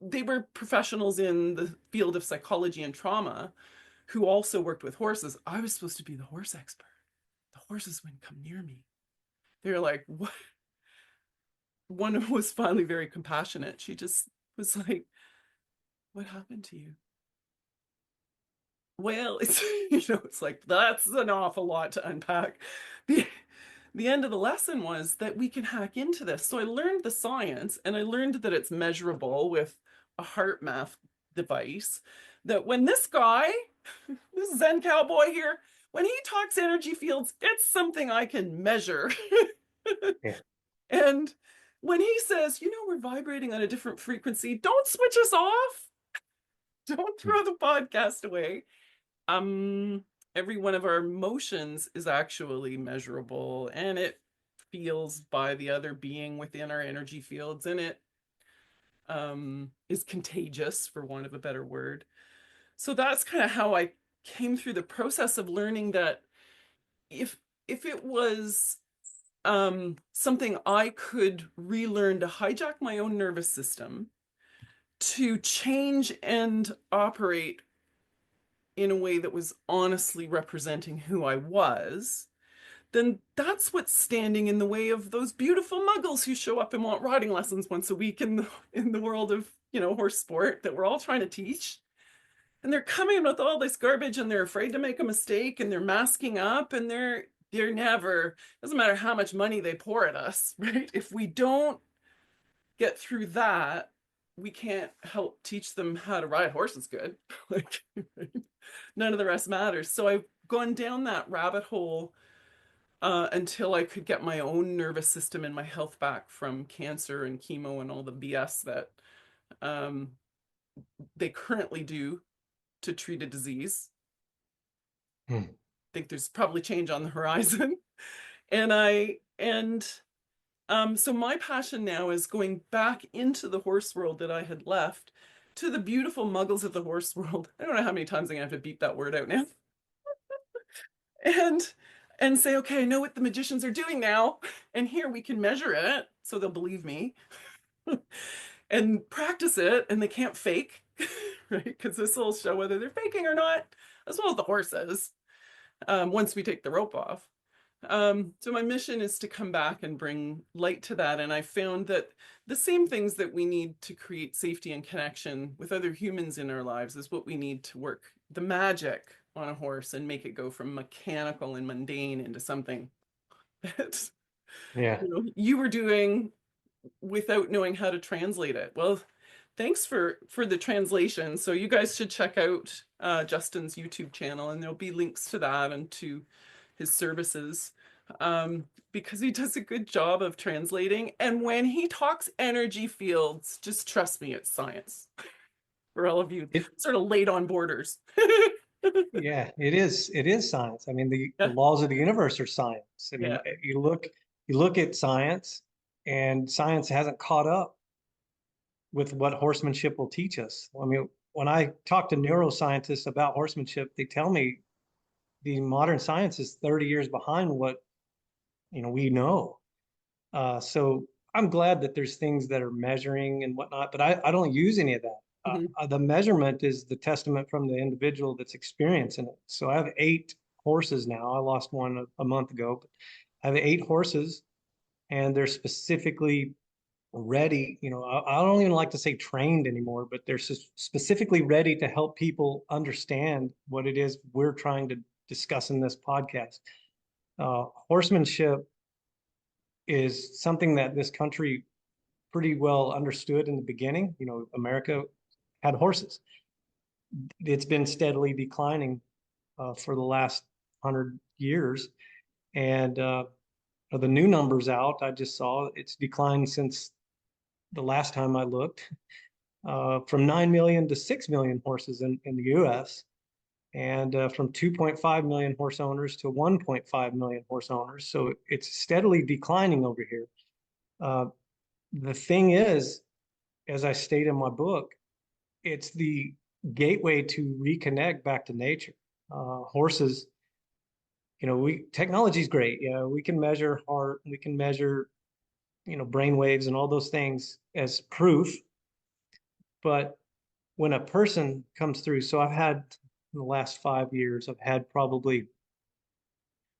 they were professionals in the field of psychology and trauma who also worked with horses. I was supposed to be the horse expert. The horses wouldn't come near me. They were like, what? One was finally very compassionate. She just was like, what happened to you? Well, it's like, that's an awful lot to unpack. The end of the lesson was that we can hack into this. So I learned the science, and I learned that it's measurable with a heart math device. That when this guy, this Zen Cowboy here, when he talks energy fields, it's something I can measure. Yeah. And when he says, we're vibrating on a different frequency, don't switch us off. Don't throw the podcast away. Every one of our emotions is actually measurable, and it feels by the other being within our energy fields, and it is contagious, for want of a better word. So that's kind of how I came through the process of learning that if it was something I could relearn to hijack my own nervous system to change and operate in a way that was honestly representing who I was, then that's what's standing in the way of those beautiful muggles who show up and want riding lessons once a week in the world of, horse sport that we're all trying to teach. And they're coming with all this garbage, and they're afraid to make a mistake, and they're masking up, and they're never, doesn't matter how much money they pour at us, right? If we don't get through that, we can't help teach them how to ride horses good. Like, none of the rest matters. So I've gone down that rabbit hole until I could get my own nervous system and my health back from cancer and chemo and all the BS that um, they currently do to treat a disease. Hmm. I think there's probably change on the horizon. And so my passion now is going back into the horse world that I had left, to the beautiful muggles of the horse world. I don't know how many times I'm gonna have to beep that word out now. And and say, okay, I know what the magicians are doing now, and here we can measure it so they'll believe me, and practice it, and they can't fake, right? Because this will show whether they're faking or not, as well as the horses, once we take the rope off. So my mission is to come back and bring light to that. And I found that the same things that we need to create safety and connection with other humans in our lives is what we need to work the magic on a horse and make it go from mechanical and mundane into something that Yeah. you were doing without knowing how to translate it. Well, thanks for the translation. So you guys should check out Justin's YouTube channel, and there'll be links to that and to his services, because he does a good job of translating. And when he talks energy fields, just trust me, it's science. For all of you It, sort of late on borders. yeah, it is science. I mean, the Yeah, laws of the universe are science. I mean, yeah. you look at science, and science hasn't caught up with what horsemanship will teach us. I mean, when I talk to neuroscientists about horsemanship, they tell me the modern science is 30 years behind what we know. So I'm glad that there's things that are measuring and whatnot, but I don't use any of that. Mhm. The measurement is the testament from the individual that's experiencing it. So I have 8 horses now. I lost one a month ago, but I have 8 horses, and they're specifically ready. I don't even like to say trained anymore, but they're specifically ready to help people understand what it is we're trying to discuss in this podcast. Horsemanship is something that this country pretty well understood in the beginning. America had horses. It's been steadily declining for the last 100 years. And the new numbers out, I just saw it's declined since the last time I looked, from 9 million to 6 million horses in the US, and from 2.5 million horse owners to 1.5 million horse owners. So it's steadily declining over here. Uh, the thing is, as I state in my book, it's the gateway to reconnect back to nature. Horses, technology is great. Yeah, we can measure heart, we can measure, brain waves and all those things as proof. But when a person comes through, so I've had in the last 5 years, I've had probably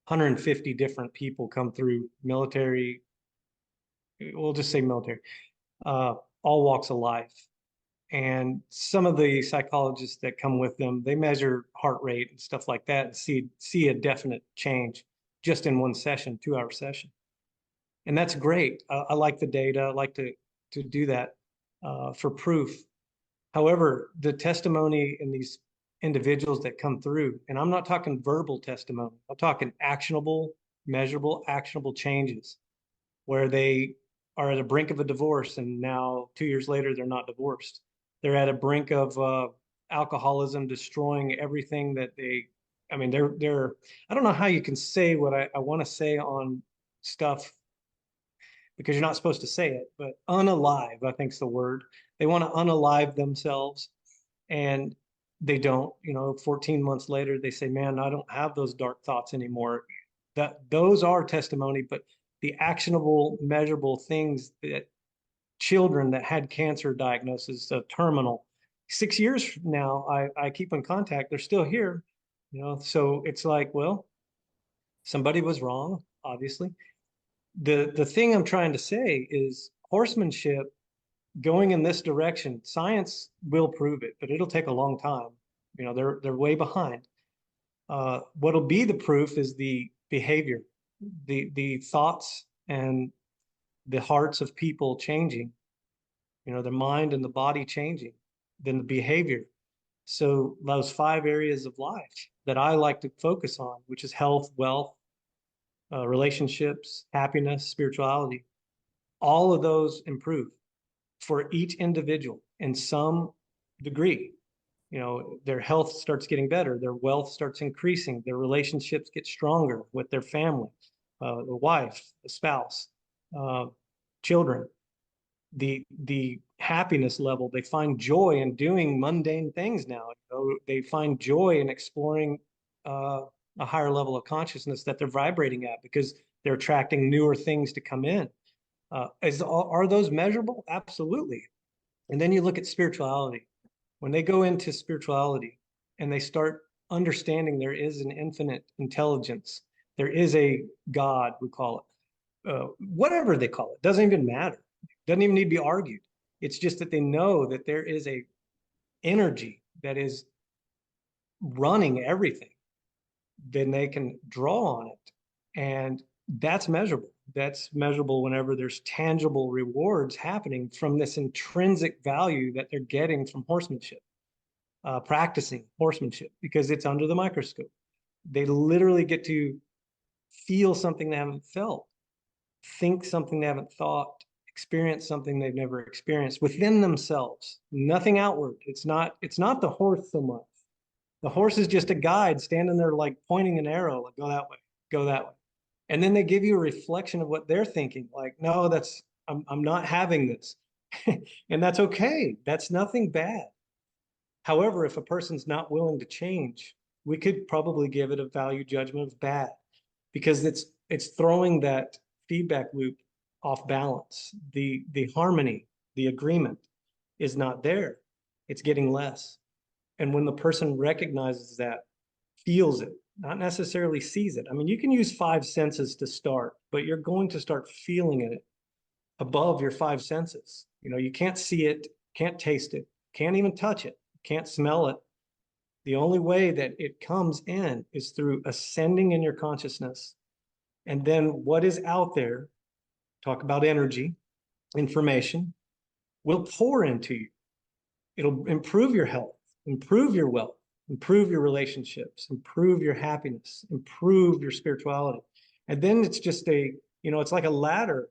150 different people come through military, we'll just say military, uh, all walks of life. And some of the psychologists that come with them, they measure heart rate and stuff like that and see a definite change just in one session, 2-hour session. And that's great. I like the data. I like to do that for proof. However, the testimony in these individuals that come through, and I'm not talking verbal testimony, I'm talking actionable, measurable, actionable changes where they are at a brink of a divorce, and now 2 years later they're not divorced. They're at a brink of alcoholism destroying everything that they. I mean, they're. I don't know how you can say what I want to say on stuff because you're not supposed to say it, but unalive, I think is the word. They want to unalive themselves, and they don't. 14 months later, they say, "Man, I don't have those dark thoughts anymore." Those are testimony, but the actionable, measurable things that children that had cancer diagnosis, terminal, 6 years from now, I keep in contact. They're still here, So it's like, well, somebody was wrong, obviously. The thing I'm trying to say is horsemanship going in this direction. Science will prove it, but it'll take a long time. They're way behind. What'll be the proof is the behavior, the thoughts and the hearts of people changing, their mind and the body changing, then the behavior. So those 5 areas of life that I like to focus on, which is health, wealth, relationships, happiness, spirituality, all of those improve for each individual in some degree. You know, their health starts getting better, their wealth starts increasing, their relationships get stronger with their family, the wife, the spouse, uh, children, the happiness level. They find joy in doing mundane things now. You know, they find joy in exploring a higher level of consciousness that they're vibrating at because they're attracting newer things to come in. Are those measurable? Absolutely. And then you look at spirituality. When they go into spirituality and they start understanding there is an infinite intelligence, there is a God, we call it, whatever they call it, doesn't even matter. Doesn't even need to be argued. It's just that they know that there is a energy that is running everything. Then they can draw on it. And that's measurable. That's measurable whenever there's tangible rewards happening from this intrinsic value that they're getting from horsemanship, practicing horsemanship, because it's under the microscope. They literally get to feel something they haven't felt, think something they haven't thought, experience something they've never experienced within themselves, nothing outward. It's not the horse so much. The horse is just a guide standing there like pointing an arrow, like go that way, go that way. And then they give you a reflection of what they're thinking, like, no, I'm not having this. And that's okay. That's nothing bad. However, if a person's not willing to change, we could probably give it a value judgment of bad because it's throwing that feedback loop off balance. The harmony, the agreement is not there. It's getting less. And when the person recognizes that, feels it, not necessarily sees it. I mean, you can use five senses to start, but you're going to start feeling it above your five senses. You know, you can't see it, can't taste it, can't even touch it, can't smell it. The only way that it comes in is through ascending in your consciousness. And then what is out there, talk about energy, information, will pour into you. It'll improve your health, improve your wealth, improve your relationships, improve your happiness, improve your spirituality. And then it's just it's like a ladder,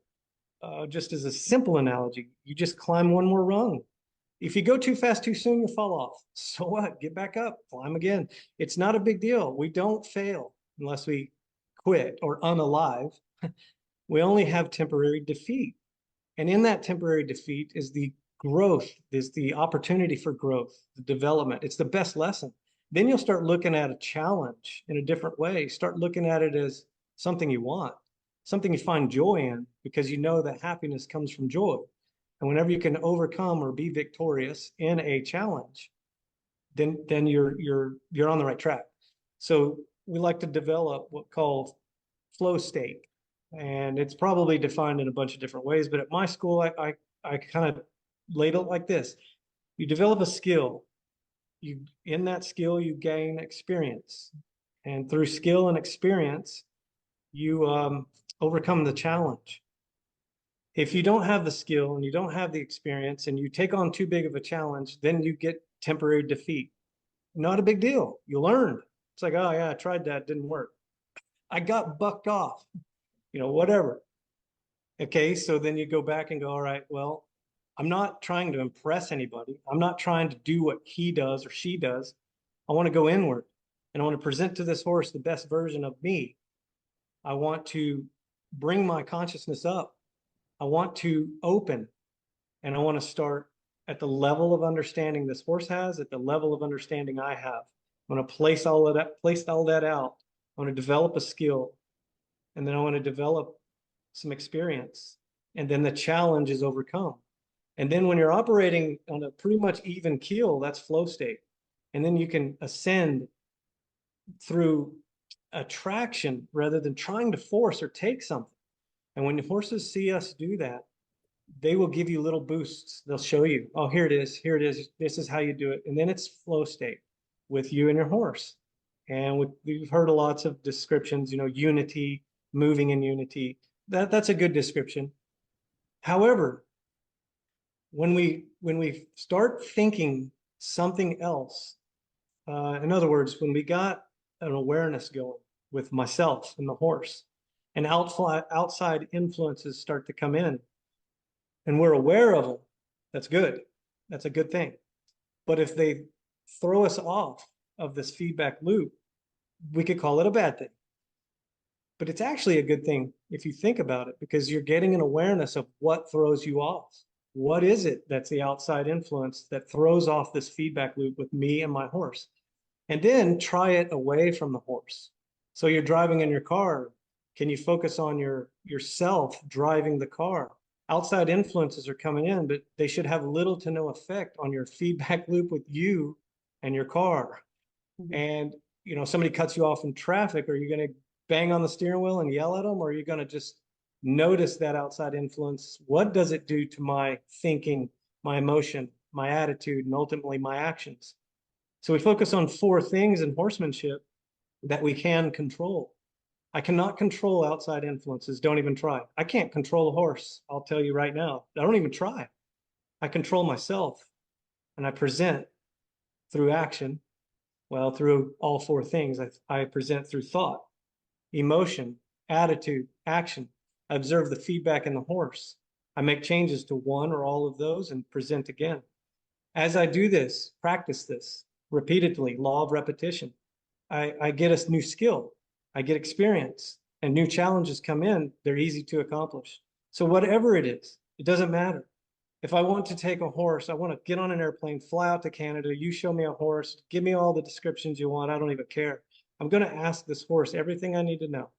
just as a simple analogy. You just climb one more rung. If you go too fast too soon, you'll fall off. So what? Get back up, climb again. It's not a big deal. We don't fail unless we quit or unalive. We only have temporary defeat. And in that temporary defeat is the growth, is the opportunity for growth, the development. It's the best lesson. Then you'll start looking at a challenge in a different way. Start looking at it as something you want, something you find joy in, because you know that happiness comes from joy. And whenever you can overcome or be victorious in a challenge, then you're on the right track. So we like to develop what called flow state. And it's probably defined in a bunch of different ways, but at my school, I kind of laid it like this. You develop a skill. In that skill, you gain experience. And through skill and experience, you overcome the challenge. If you don't have the skill and you don't have the experience and you take on too big of a challenge, then you get temporary defeat. Not a big deal. You learned. It's like, oh yeah, I tried that, didn't work. I got bucked off, whatever. Okay, so then you go back and go, all right, well, I'm not trying to impress anybody. I'm not trying to do what he does or she does. I want to go inward and I want to present to this horse the best version of me. I want to bring my consciousness up. I want to open and I want to start at the level of understanding this horse has, at the level of understanding I have. I want to place all that out. I want to develop a skill, and then I want to develop some experience. And then the challenge is overcome. And then when you're operating on a pretty much even keel, that's flow state. And then you can ascend through attraction rather than trying to force or take something. And when the horses see us do that, they will give you little boosts. They'll show you, oh, here it is, this is how you do it. And then it's flow state with you and your horse. And we've heard lots of descriptions, unity, moving in unity. That's a good description. However, when we start thinking something else, in other words, when we got an awareness going with myself and the horse, and outside influences start to come in and we're aware of them, that's good. That's a good thing. But if they throw us off of this feedback loop, we could call it a bad thing. But it's actually a good thing if you think about it, because you're getting an awareness of what throws you off. What is it that's the outside influence that throws off this feedback loop with me and my horse? And then try it away from the horse. So you're driving in your car. Can you focus on yourself driving the car? Outside influences are coming in, but they should have little to no effect on your feedback loop with you and your car. Mm-hmm. And somebody cuts you off in traffic. Are you going to bang on the steering wheel and yell at them, or are you going to just notice that outside influence? What does it do to my thinking, my emotion, my attitude, and ultimately my actions? So we focus on 4 things in horsemanship that we can control. I cannot control outside influences. Don't even try. I can't control a horse. I'll tell you right now. I don't even try. I control myself, and I present through action. Well, through all 4 things. I present through thought, emotion, attitude, action. I observe the feedback in the horse. I make changes to one or all of those and present again. As I do this, practice this repeatedly, law of repetition, I get a new skill. I get experience, and new challenges come in. They're easy to accomplish. So whatever it is, it doesn't matter. If I want to take a horse, I want to get on an airplane, fly out to Canada, you show me a horse, give me all the descriptions you want, I don't even care. I'm going to ask this horse everything I need to know.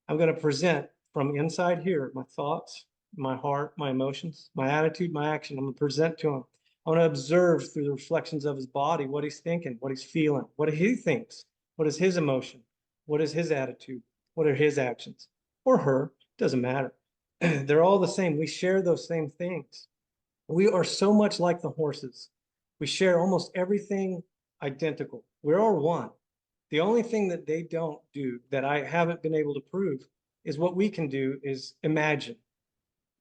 I'm going to present from inside here, my thoughts, my heart, my emotions, my attitude, my action. I'm going to present to him. I want to observe through the reflections of his body, what he's thinking, what he's feeling, what he thinks, what is his emotion, what is his attitude, what are his actions, or her, doesn't matter. They're all the same. We share those same things. We are so much like the horses. We share almost everything identical. We're all one. The only thing that they don't do that I haven't been able to prove is what we can do is imagine,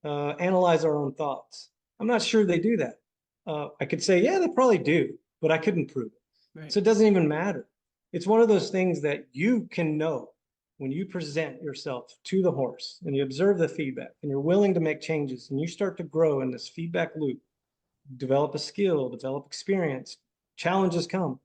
analyze our own thoughts. I'm not sure they do that. I could say, yeah, they probably do, but I couldn't prove it. Right. So it doesn't even matter. It's one of those things that you can know when you present yourself to the horse and you observe the feedback and you're willing to make changes and you start to grow in this feedback loop, develop a skill, develop experience, challenges come.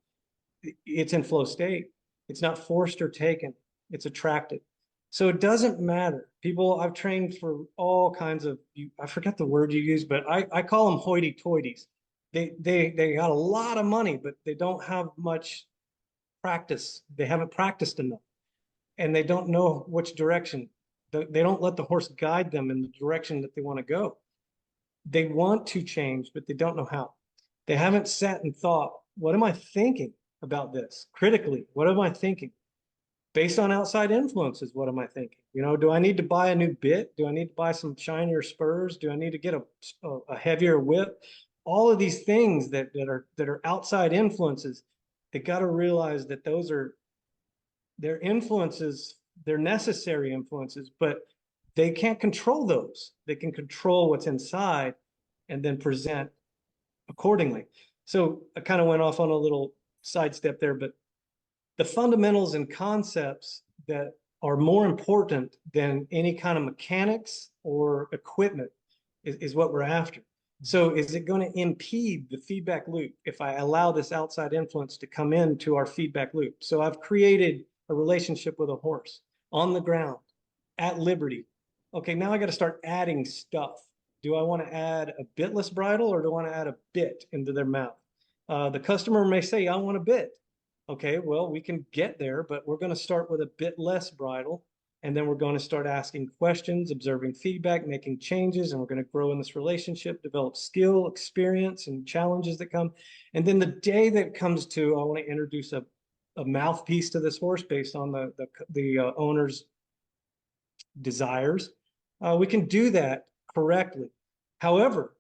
It's in flow state. It's not forced or taken. It's attracted. So it doesn't matter. People, I've trained for all kinds of, I forget the word you use, but I call them hoity-toities. They got a lot of money, but they don't have much practice. They haven't practiced enough, and they don't know which direction. They don't let the horse guide them in the direction that they want to go. They want to change, but they don't know how. They haven't sat and thought, what am I thinking about this? Critically, what am I thinking? Based on outside influences, what am I thinking? Do I need to buy a new bit? Do I need to buy some shinier spurs? Do I need to get a heavier whip? All of these things that are outside influences, they got to realize that those are their influences. They're necessary influences, but they can't control those. They can control what's inside and then present accordingly. So I kind of went off on a little sidestep there, but the fundamentals and concepts that are more important than any kind of mechanics or equipment is what we're after. So is it going to impede the feedback loop if I allow this outside influence to come into our feedback loop? So I've created a relationship with a horse on the ground at liberty. Okay, now I got to start adding stuff. Do I want to add a bitless bridle or do I want to add a bit into their mouth? The customer may say, I want a bit. Okay, well, we can get there, but we're going to start with a bit less bridle, and then we're going to start asking questions, observing feedback, making changes, and we're going to grow in this relationship, develop skill, experience, and challenges that come. And then the day that comes to, I want to introduce a mouthpiece to this horse based on the owner's desires, we can do that correctly. However,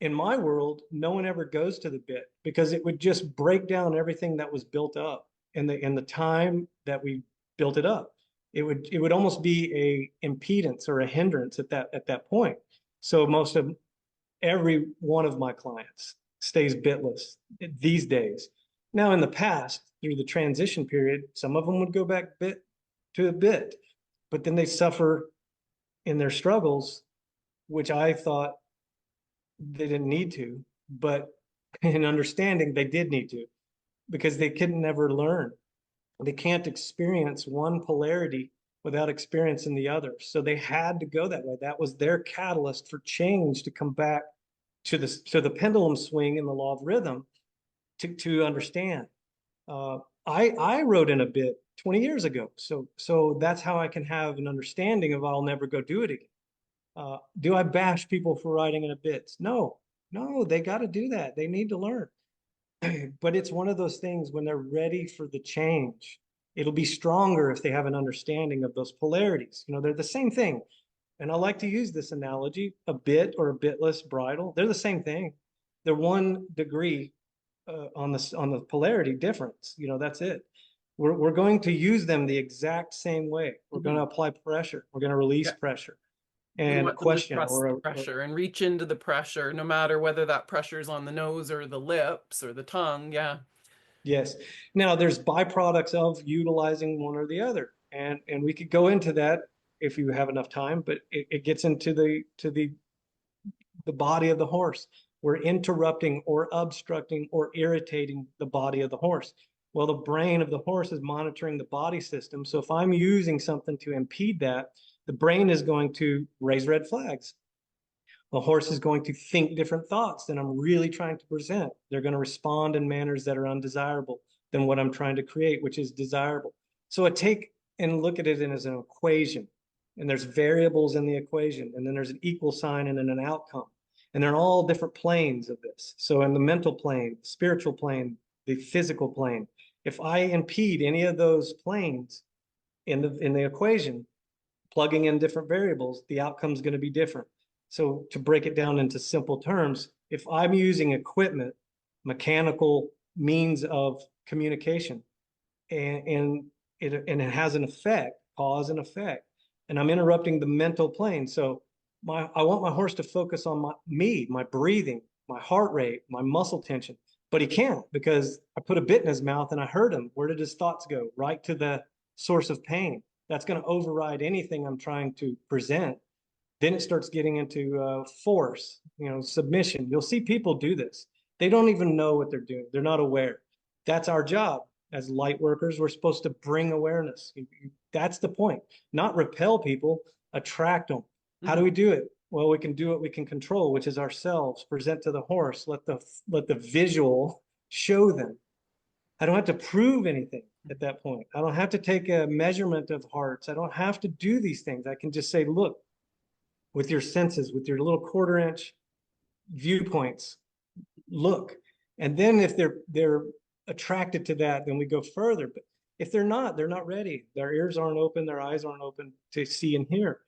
in my world, no one ever goes to the bit because it would just break down everything that was built up in the time that we built it up. It would almost be a impedance or a hindrance at that point. So every one of my clients stays bitless these days. Now, in the past, through the transition period, some of them would go back to a bit. but then they suffer in their struggles, which I thought they didn't need to, but in understanding, they did need to, because they could never learn. They can't experience one polarity without experiencing the other. So they had to go that way. That was their catalyst for change, to come back to the pendulum swing in the law of rhythm, to understand. Uh, I wrote in a bit 20 years ago, so that's how I can have an understanding of I'll never go do it again. Do I bash people for writing in a bit? No, no, they got to do that. They need to learn. But it's one of those things, when they're ready for the change, it'll be stronger if they have an understanding of those polarities. You know, they're the same thing. And I like to use this analogy: a bit or a bitless bridle. They're the same thing. They're 1 degree on the polarity difference. You know, that's it. We're going to use them the exact same way. We're going to apply pressure. We're going to release Yeah. pressure We and want them to question trust the pressure and reach into the pressure, no matter whether that pressure is on the nose or the lips or the tongue. Yeah. yes. Now there's byproducts of utilizing one or the other, and we could go into that if you have enough time, but it gets into the body of the horse. We're interrupting or obstructing or irritating the body of the horse. Well, the brain of the horse is monitoring the body system. So if I'm using something to impede that, the brain is going to raise red flags. The horse is going to think different thoughts than I'm really trying to present. They're going to respond in manners that are undesirable than what I'm trying to create, which is desirable. So I take and look at it as an equation, and there's variables in the equation, and then there's an equal sign and then an outcome. And they're all different planes of this. So in the mental plane, spiritual plane, the physical plane, if I impede any of those planes in the equation, plugging in different variables, the outcome is going to be different. So to break it down into simple terms, if I'm using equipment, mechanical means of communication, and it has an effect, cause and effect, and I'm interrupting the mental plane. So I want my horse to focus on my breathing, my heart rate, my muscle tension, but he can't, because I put a bit in his mouth and I hurt him. Where did his thoughts go? Right to the source of pain. That's going to override anything I'm trying to present. Then it starts getting into force, submission. You'll see people do this. They don't even know what they're doing. They're not aware. That's our job as light workers. We're supposed to bring awareness. That's the point. Not repel people, attract them. How do we do it? Well, we can do what we can control, which is ourselves. Present to the horse. Let the visual show them. I don't have to prove anything at that point. I don't have to take a measurement of hearts. I don't have to do these things. I can just say, look, with your senses, with your little 1/4 inch viewpoints, look. And then if they're attracted to that, then we go further. But if they're not ready. Their ears aren't open, their eyes aren't open to see and hear.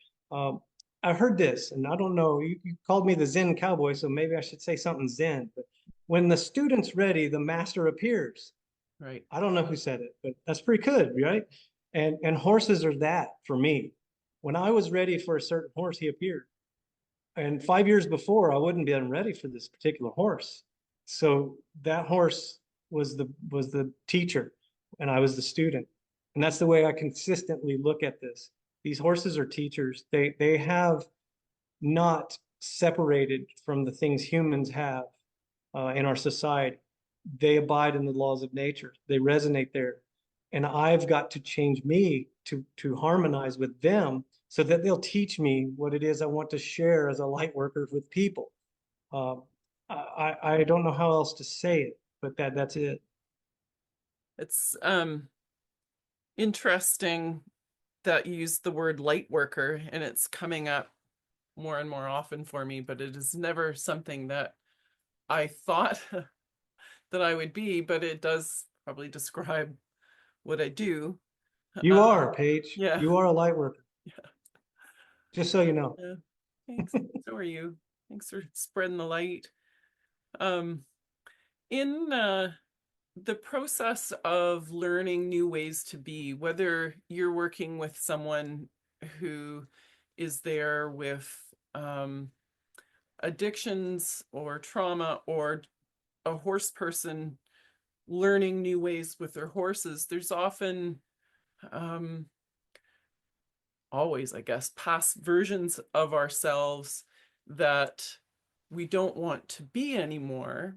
I heard this, and I don't know, you called me the Zen Cowboy, so maybe I should say something Zen. But when the student's ready, the master appears. Right. I don't know who said it, but that's pretty good, right? And horses are that for me. When I was ready for a certain horse, he appeared. And 5 years before, I wouldn't been ready for this particular horse. So that horse was the teacher, and I was the student. And that's the way I consistently look at this. These horses are teachers. They have not separated from the things humans have in our society. They abide in the laws of nature. They resonate there. And I've got to change me to harmonize with them so that they'll teach me what it is I want to share as a light worker with people. Uh, I don't know how else to say it, but that's it. It's interesting that you use the word light worker, and it's coming up more and more often for me, but it is never something that I thought that I would be, but it does probably describe what I do. You are, Paige. Yeah. You are a light worker. Yeah. Just so you know. Yeah. Thanks. So are you. Thanks for spreading the light. In the process of learning new ways to be, whether you're working with someone who is there with addictions or trauma, or a horse person learning new ways with their horses, there's often always, I guess, past versions of ourselves that we don't want to be anymore.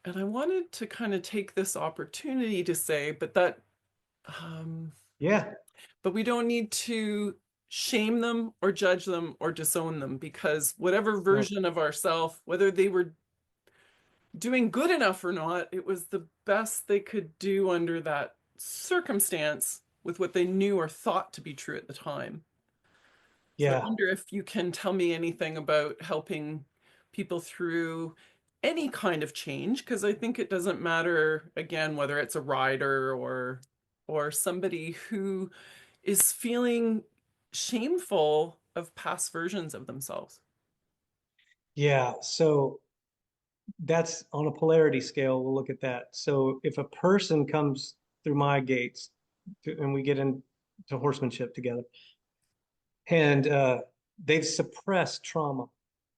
And I wanted to kind of take this opportunity to say, um, Yeah, but we don't need to shame them or judge them or disown them, because whatever no, version of ourself, whether they were doing good enough or not, it was the best they could do under that circumstance with what they knew or thought to be true at the time. So I yeah, wonder if you can tell me anything about helping people through any kind of change, because I think it doesn't matter, again, whether it's a rider or somebody who is feeling shameful of past versions of themselves. yeah. So that's on a polarity scale. We'll look at that. So if a person comes through my gates and we get into horsemanship together, and they've suppressed trauma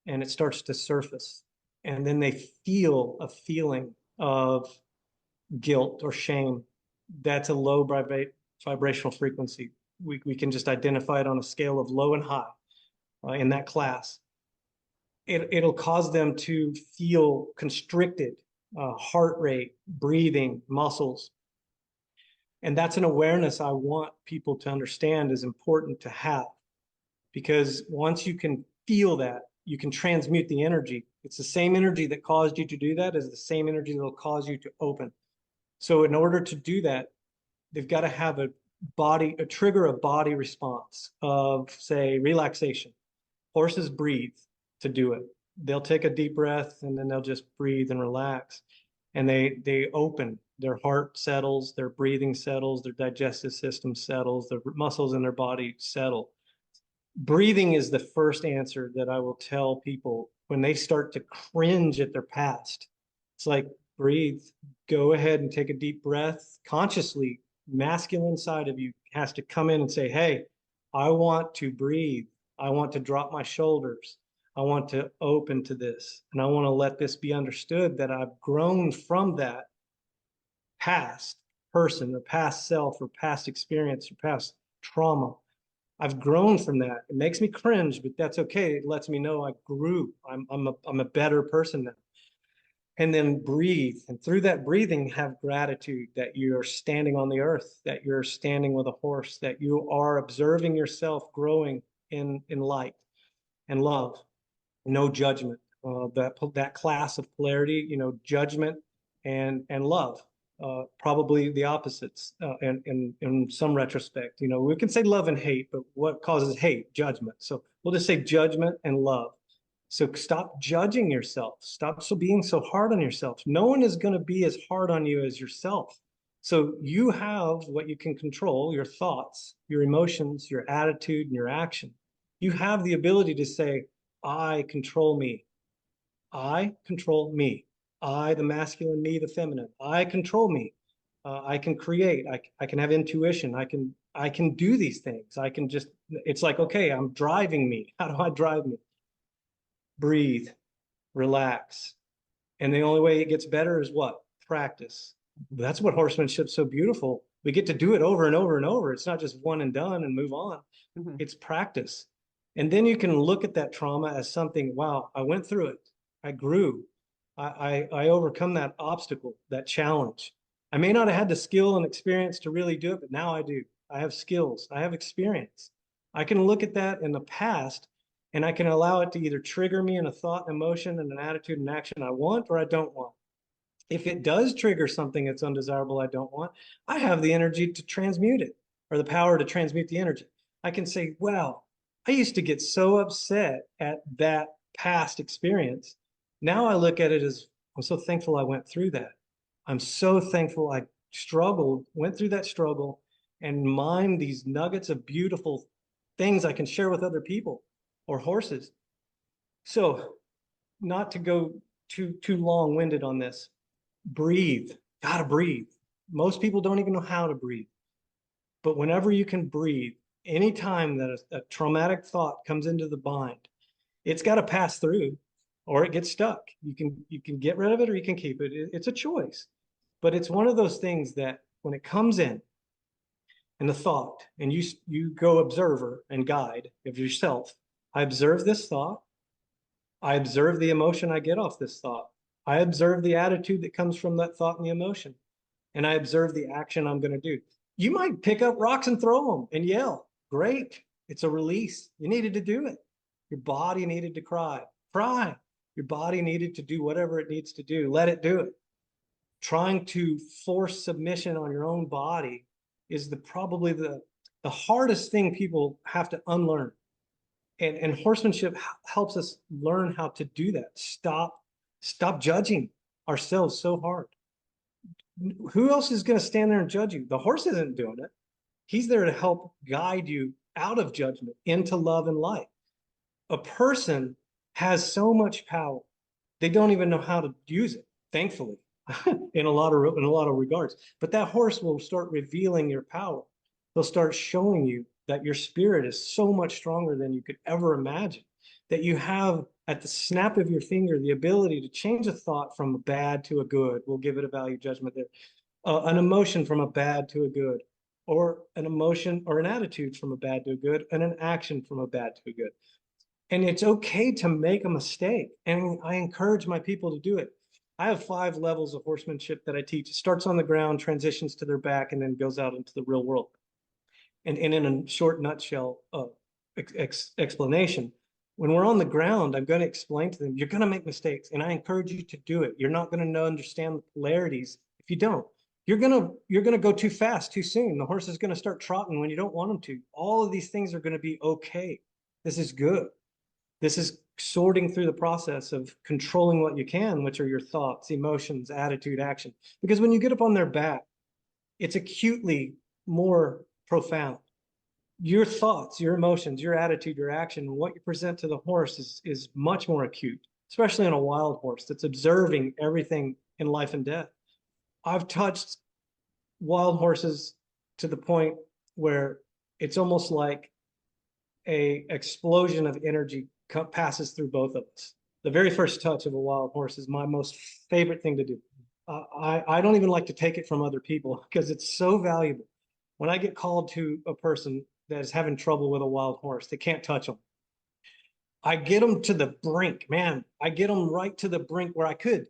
and it starts to surface, and then they feel a feeling of guilt or shame, that's a low vibrational frequency. We can just identify it on a scale of low and high in that class. It'll cause them to feel constricted, heart rate, breathing, muscles. And that's an awareness I want people to understand is important to have, because once you can feel that, you can transmute the energy. It's the same energy that caused you to do that as the same energy that will cause you to open. So in order to do that, they've got to have a trigger a body response of, say, relaxation. Horses breathe to do it. They'll take a deep breath and then they'll just breathe and relax. And they open. Their heart settles, their breathing settles, their digestive system settles, the muscles in their body settle. Breathing is the first answer that I will tell people when they start to cringe at their past. It's like, breathe, go ahead and take a deep breath consciously. Masculine side of you has to come in and say, hey, I want to breathe. I want to drop my shoulders. I want to open to this. And I want to let this be understood that I've grown from that past person or past self or past experience or past trauma. I've grown from that. It makes me cringe, but that's okay. It lets me know I grew. I'm a better person now. And then breathe. And through that breathing, have gratitude that you're standing on the earth, that you're standing with a horse, that you are observing yourself growing in light and love. No judgment. That class of polarity, judgment and love. Probably the opposites in some retrospect. We can say love and hate, but what causes hate? Judgment. So we'll just say judgment and love. So stop judging yourself. Stop being so hard on yourself. No one is going to be as hard on you as yourself. So you have what you can control, your thoughts, your emotions, your attitude, and your action. You have the ability to say, I control me. I control me. I, the masculine, me, the feminine. I control me. I can create. I can have intuition. I can do these things. I can just, it's like, okay, I'm driving me. How do I drive me? Breathe, relax. And the only way it gets better is what? Practice. That's what horsemanship's so beautiful. We get to do it over and over and over. It's not just one and done and move on. Mm-hmm. It's practice. And then you can look at that trauma as something, wow, I went through it. I grew. I overcome that obstacle, that challenge. I may not have had the skill and experience to really do it, but now I do. I have skills. I have experience. I can look at that in the past and I can allow it to either trigger me in a thought, an emotion, and an attitude and action I want or I don't want. If it does trigger something that's undesirable I don't want, I have the energy to transmute it, or the power to transmute the energy. I can say, well, I used to get so upset at that past experience. Now I look at it as, I'm so thankful I went through that. I'm so thankful I struggled, went through that struggle, and mined these nuggets of beautiful things I can share with other people or horses. So, not to go too long-winded on this, breathe. Gotta breathe. Most people don't even know how to breathe. But whenever you can breathe, anytime that a traumatic thought comes into the mind, it's got to pass through or it gets stuck. You can get rid of it or you can keep it. It's a choice. But it's one of those things that when it comes in, and the thought, and you go observer and guide of yourself. I observe this thought. I observe the emotion I get off this thought. I observe the attitude that comes from that thought and the emotion. And I observe the action I'm going to do. You might pick up rocks and throw them and yell. Great. It's a release. You needed to do it. Your body needed to cry. Cry. Your body needed to do whatever it needs to do. Let it do it. Trying to force submission on your own body is probably the hardest thing people have to unlearn. And horsemanship helps us learn how to do that. Stop judging ourselves so hard. Who else is going to stand there and judge you? The horse isn't doing it. He's there to help guide you out of judgment into love and light. A person has so much power. They don't even know how to use it, thankfully, in a lot of regards. But that horse will start revealing your power. They'll start showing you that your spirit is so much stronger than you could ever imagine, that you have at the snap of your finger the ability to change a thought from a bad to a good. We'll give it a value judgment there. An emotion from a bad to a good, or an emotion or an attitude from a bad to a good, and an action from a bad to a good. And it's okay to make a mistake. And I encourage my people to do it. I have 5 levels of horsemanship that I teach. It starts on the ground, transitions to their back, and then goes out into the real world. And in a short nutshell explanation, when we're on the ground, I'm going to explain to them, you're going to make mistakes, and I encourage you to do it. You're not going to understand the polarities if you don't. You're going to go too fast too soon. The horse is going to start trotting when you don't want him to. All of these things are going to be okay. This is good. This is sorting through the process of controlling what you can, which are your thoughts, emotions, attitude, action. Because when you get up on their back, it's acutely more profound. Your thoughts, your emotions, your attitude, your action, and what you present to the horse is much more acute, especially on a wild horse that's observing everything in life and death. I've touched wild horses to the point where it's almost like an explosion of energy passes through both of us. The very first touch of a wild horse is my most favorite thing to do. I don't even like to take it from other people because it's so valuable. When I get called to a person that is having trouble with a wild horse, they can't touch them. I get them to the brink, man. I get them right to the brink where I could.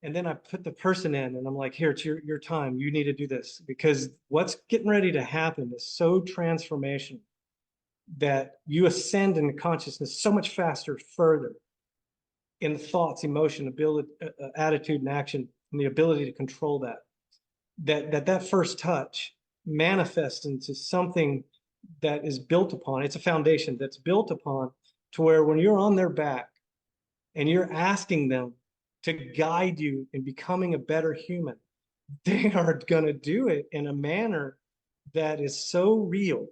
And then I put the person in and I'm like, here, it's your time. You need to do this, because what's getting ready to happen is so transformational that you ascend in consciousness so much faster, further in the thoughts, emotion, ability, attitude, and action, and the ability to control that first touch manifests into something that is built upon. It's a foundation that's built upon to where when you're on their back and you're asking them to guide you in becoming a better human, they are going to do it in a manner that is so real,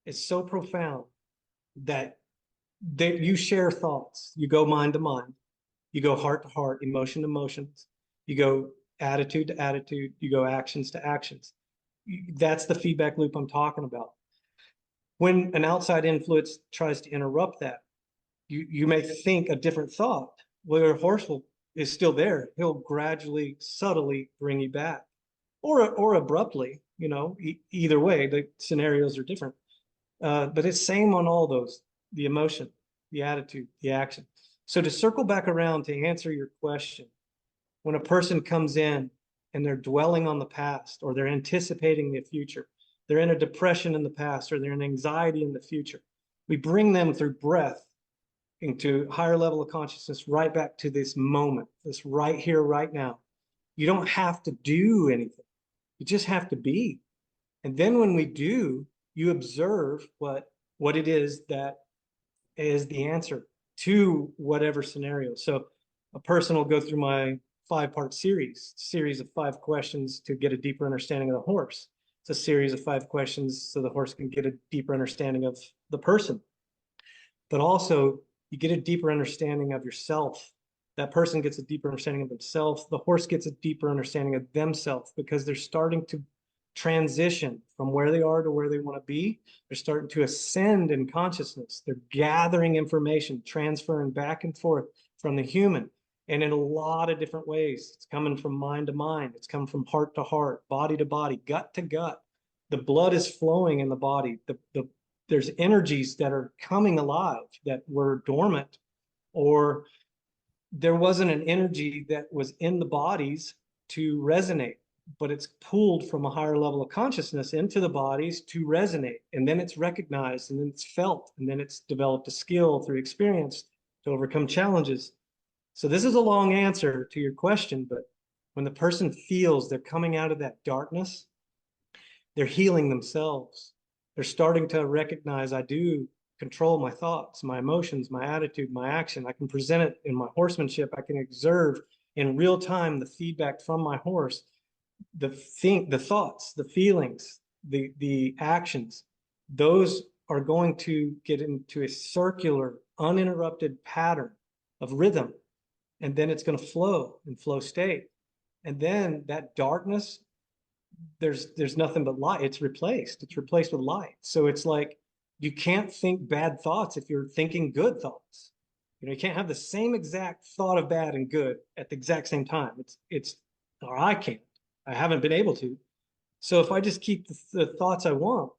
it's so profound, that you share thoughts. You go mind to mind, you go heart to heart, emotion to emotions, you go attitude to attitude, you go actions to actions. That's the feedback loop I'm talking about. When an outside influence tries to interrupt that, you may think a different thought. Well, your horse is still there. He'll gradually, subtly bring you back, or abruptly. Either way, the scenarios are different. But it's same on all those: the emotion, the attitude, the action. So to circle back around to answer your question, when a person comes in and they're dwelling on the past, or they're anticipating the future, they're in a depression in the past, or they're in anxiety in the future, we bring them through breath into higher level of consciousness, right back to this moment, this right here, right now. You don't have to do anything. You just have to be. And then when we do, you observe what it is that is the answer to whatever scenario. So a person will go through my 5-part series of 5 questions to get a deeper understanding of the horse. It's a series of 5 questions so the horse can get a deeper understanding of the person. But also, you get a deeper understanding of yourself. That person gets a deeper understanding of themselves. The horse gets a deeper understanding of themselves, because they're starting to transition from where they are to where they want to be. They're starting to ascend in consciousness. They're gathering information, transferring back and forth from the human, and in a lot of different ways. It's coming from mind to mind. It's coming from heart to heart, body to body, gut to gut. The blood is flowing in the body. There's energies that are coming alive that were dormant, or there wasn't an energy that was in the bodies to resonate, but it's pulled from a higher level of consciousness into the bodies to resonate. And then it's recognized, and then it's felt, and then it's developed a skill through experience to overcome challenges. So this is a long answer to your question, but when the person feels they're coming out of that darkness, they're healing themselves. They're starting to recognize, I do control my thoughts, my emotions, my attitude, my action. I can present it in my horsemanship. I can observe in real time the feedback from my horse, the thoughts, the feelings, the actions. Those are going to get into a circular, uninterrupted pattern of rhythm. And then it's going to flow in flow state. And then that darkness, there's nothing but light. It's replaced with light. So it's like you can't think bad thoughts if you're thinking good thoughts. You can't have the same exact thought of bad and good at the exact same time. It's or I can't. I haven't been able to. So if I just keep the thoughts I want,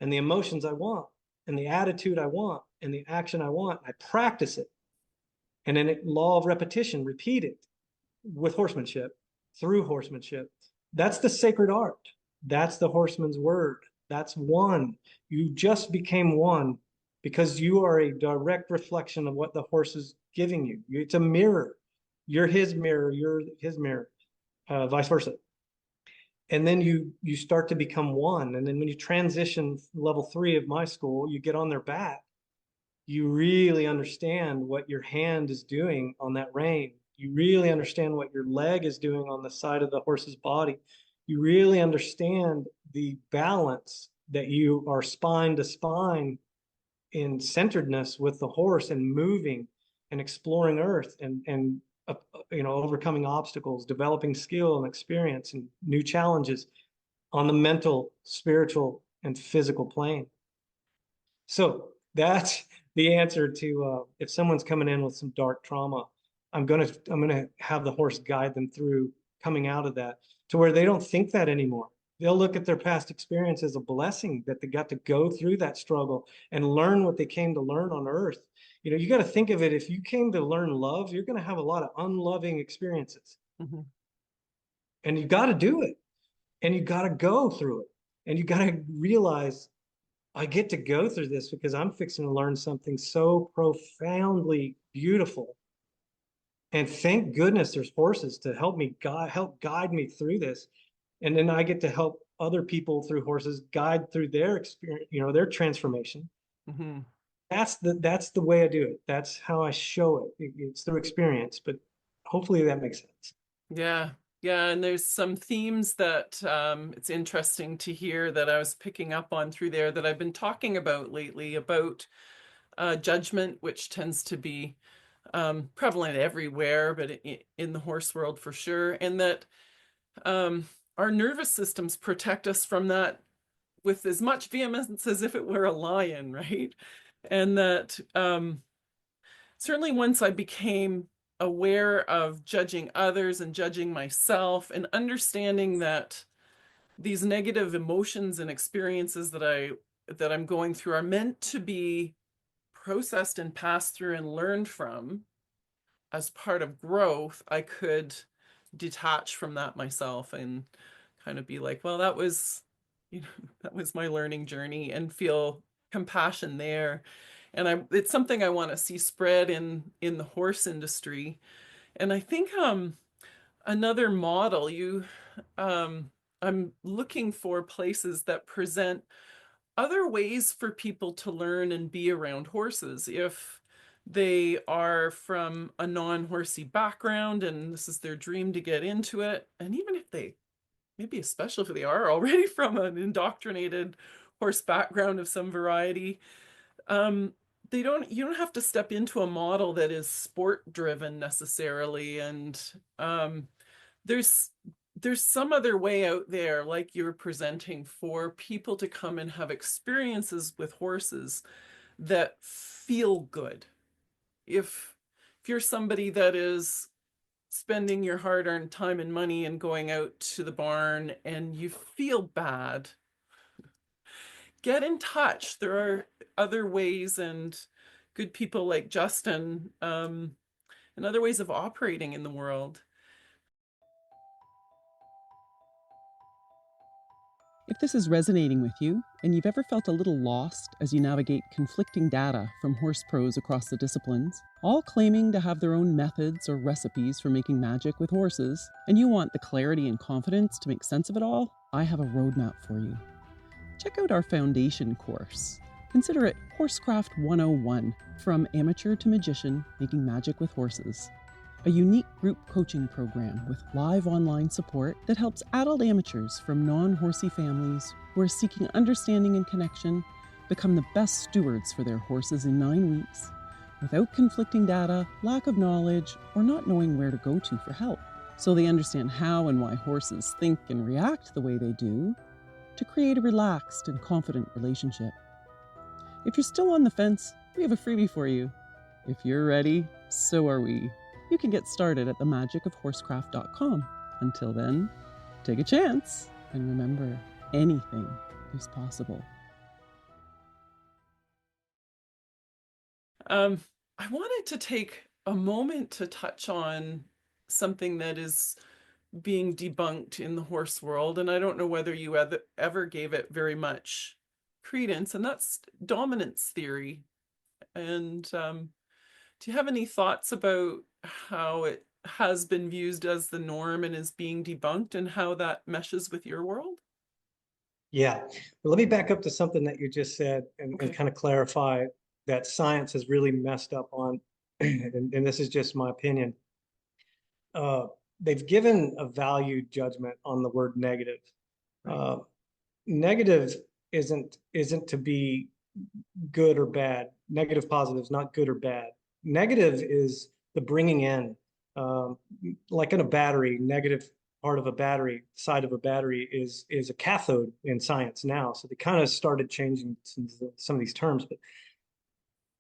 and the emotions I want, and the attitude I want, and the action I want, I practice it, and then law of repetition, repeat it with horsemanship, through horsemanship. That's the sacred art. That's the horseman's word. That's one. You just became one because you are a direct reflection of what the horse is giving you. It's a mirror. You're his mirror. You're his mirror, vice versa. And then you start to become one. And then when you transition level 3 of my school, you get on their back. You really understand what your hand is doing on that rein. You really understand what your leg is doing on the side of the horse's body. You really understand the balance that you are spine to spine in centeredness with the horse and moving and exploring earth and overcoming obstacles, developing skill and experience and new challenges on the mental, spiritual, and physical plane. So that's the answer to if someone's coming in with some dark trauma, I'm gonna have the horse guide them through coming out of that to where they don't think that anymore. They'll look at their past experience as a blessing that they got to go through that struggle and learn what they came to learn on earth. You got to think of it, if you came to learn love, you're going to have a lot of unloving experiences. Mm-hmm. And you got to do it. And you got to go through it. And you got to realize, I get to go through this because I'm fixing to learn something so profoundly beautiful. And thank goodness there's horses to help guide me through this. And then I get to help other people through horses guide through their experience, their transformation. Mm-hmm. That's the way I do it. That's how I show it. It's through experience, but hopefully that makes sense. Yeah. Yeah, and there's some themes that it's interesting to hear that I was picking up on through there that I've been talking about lately about judgment, which tends to be prevalent everywhere, but in the horse world for sure, and that our nervous systems protect us from that with as much vehemence as if it were a lion, right? And that certainly once I became aware of judging others and judging myself and understanding that these negative emotions and experiences that I'm going through are meant to be processed and passed through and learned from as part of growth, I could detach from that myself and kind of be like, well, that was, that was my learning journey, and feel compassion there. And it's something I want to see spread in the horse industry. And I think another model I'm looking for places that present other ways for people to learn and be around horses if they are from a non-horsey background and this is their dream to get into it. And even if they, maybe especially if they are already from an indoctrinated horse background of some variety, you don't have to step into a model that is sport driven necessarily. And there's some other way out there, like you're presenting, for people to come and have experiences with horses that feel good. If you're somebody that is spending your hard-earned time and money and going out to the barn and you feel bad, get in touch. There are other ways, and good people like Justin, and other ways of operating in the world. If this is resonating with you, and you've ever felt a little lost as you navigate conflicting data from horse pros across the disciplines, all claiming to have their own methods or recipes for making magic with horses, and you want the clarity and confidence to make sense of it all, I have a roadmap for you. Check out our foundation course. Consider it Horsecraft 101, From Amateur to Magician, Making Magic with Horses. A unique group coaching program with live online support that helps adult amateurs from non-horsey families who are seeking understanding and connection become the best stewards for their horses in 9 weeks without conflicting data, lack of knowledge, or not knowing where to go to for help. So they understand how and why horses think and react the way they do to create a relaxed and confident relationship. If you're still on the fence, we have a freebie for you. If you're ready, so are we. You can get started at themagicofhorsecraft.com. Until then, take a chance, and remember, anything is possible. I wanted to take a moment to touch on something that is being debunked in the horse world, and I don't know whether you ever gave it very much credence, and that's dominance theory. And do you have any thoughts about how it has been used as the norm and is being debunked, and how that meshes with your world? Yeah. Well, let me back up to something that you just said and kind of clarify that science has really messed up on, and this is just my opinion. They've given a value judgment on the word negative. Negative isn't to be good or bad. Negative, positive is not good or bad. Negative is the bringing in, like in a battery. Negative part of a battery, side of a battery, is a cathode in science now. So they kind of started changing some of these terms, but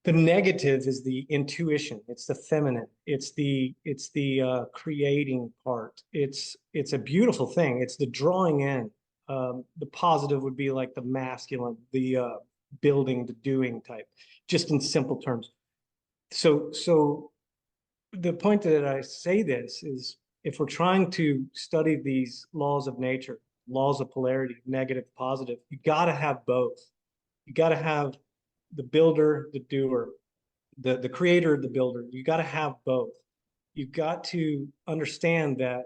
the negative is the intuition. It's the feminine. It's the creating part. It's a beautiful thing. It's the drawing in. The positive would be like the masculine, the building, the doing type, just in simple terms. So the point that I say this is, if we're trying to study these laws of nature, laws of polarity, negative, positive, you got to have both. You got to have the builder, the doer, the creator, the builder. You got to have both. You've got to understand that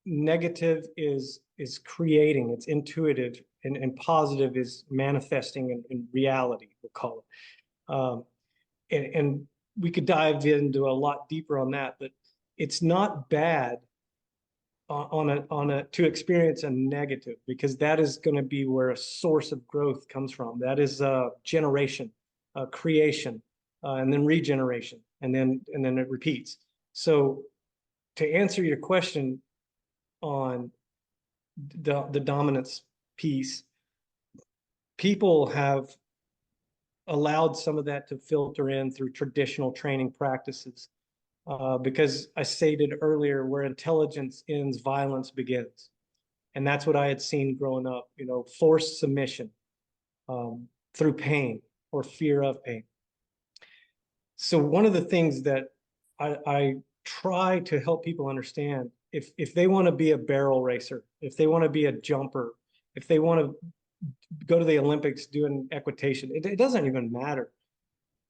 negative is creating, it's intuitive, and positive is manifesting in reality, we'll call it. And we could dive into a lot deeper on that, but it's not bad to experience a negative, because that is going to be where a source of growth comes from. That is generation, creation, and then regeneration, and then it repeats. So to answer your question on the dominance piece, people have allowed some of that to filter in through traditional training practices. Because I stated earlier, where intelligence ends, violence begins. And that's what I had seen growing up, forced submission through pain or fear of pain. So one of the things that I try to help people understand, if they want to be a barrel racer, if they want to be a jumper, if they want to go to the Olympics doing equitation, it doesn't even matter.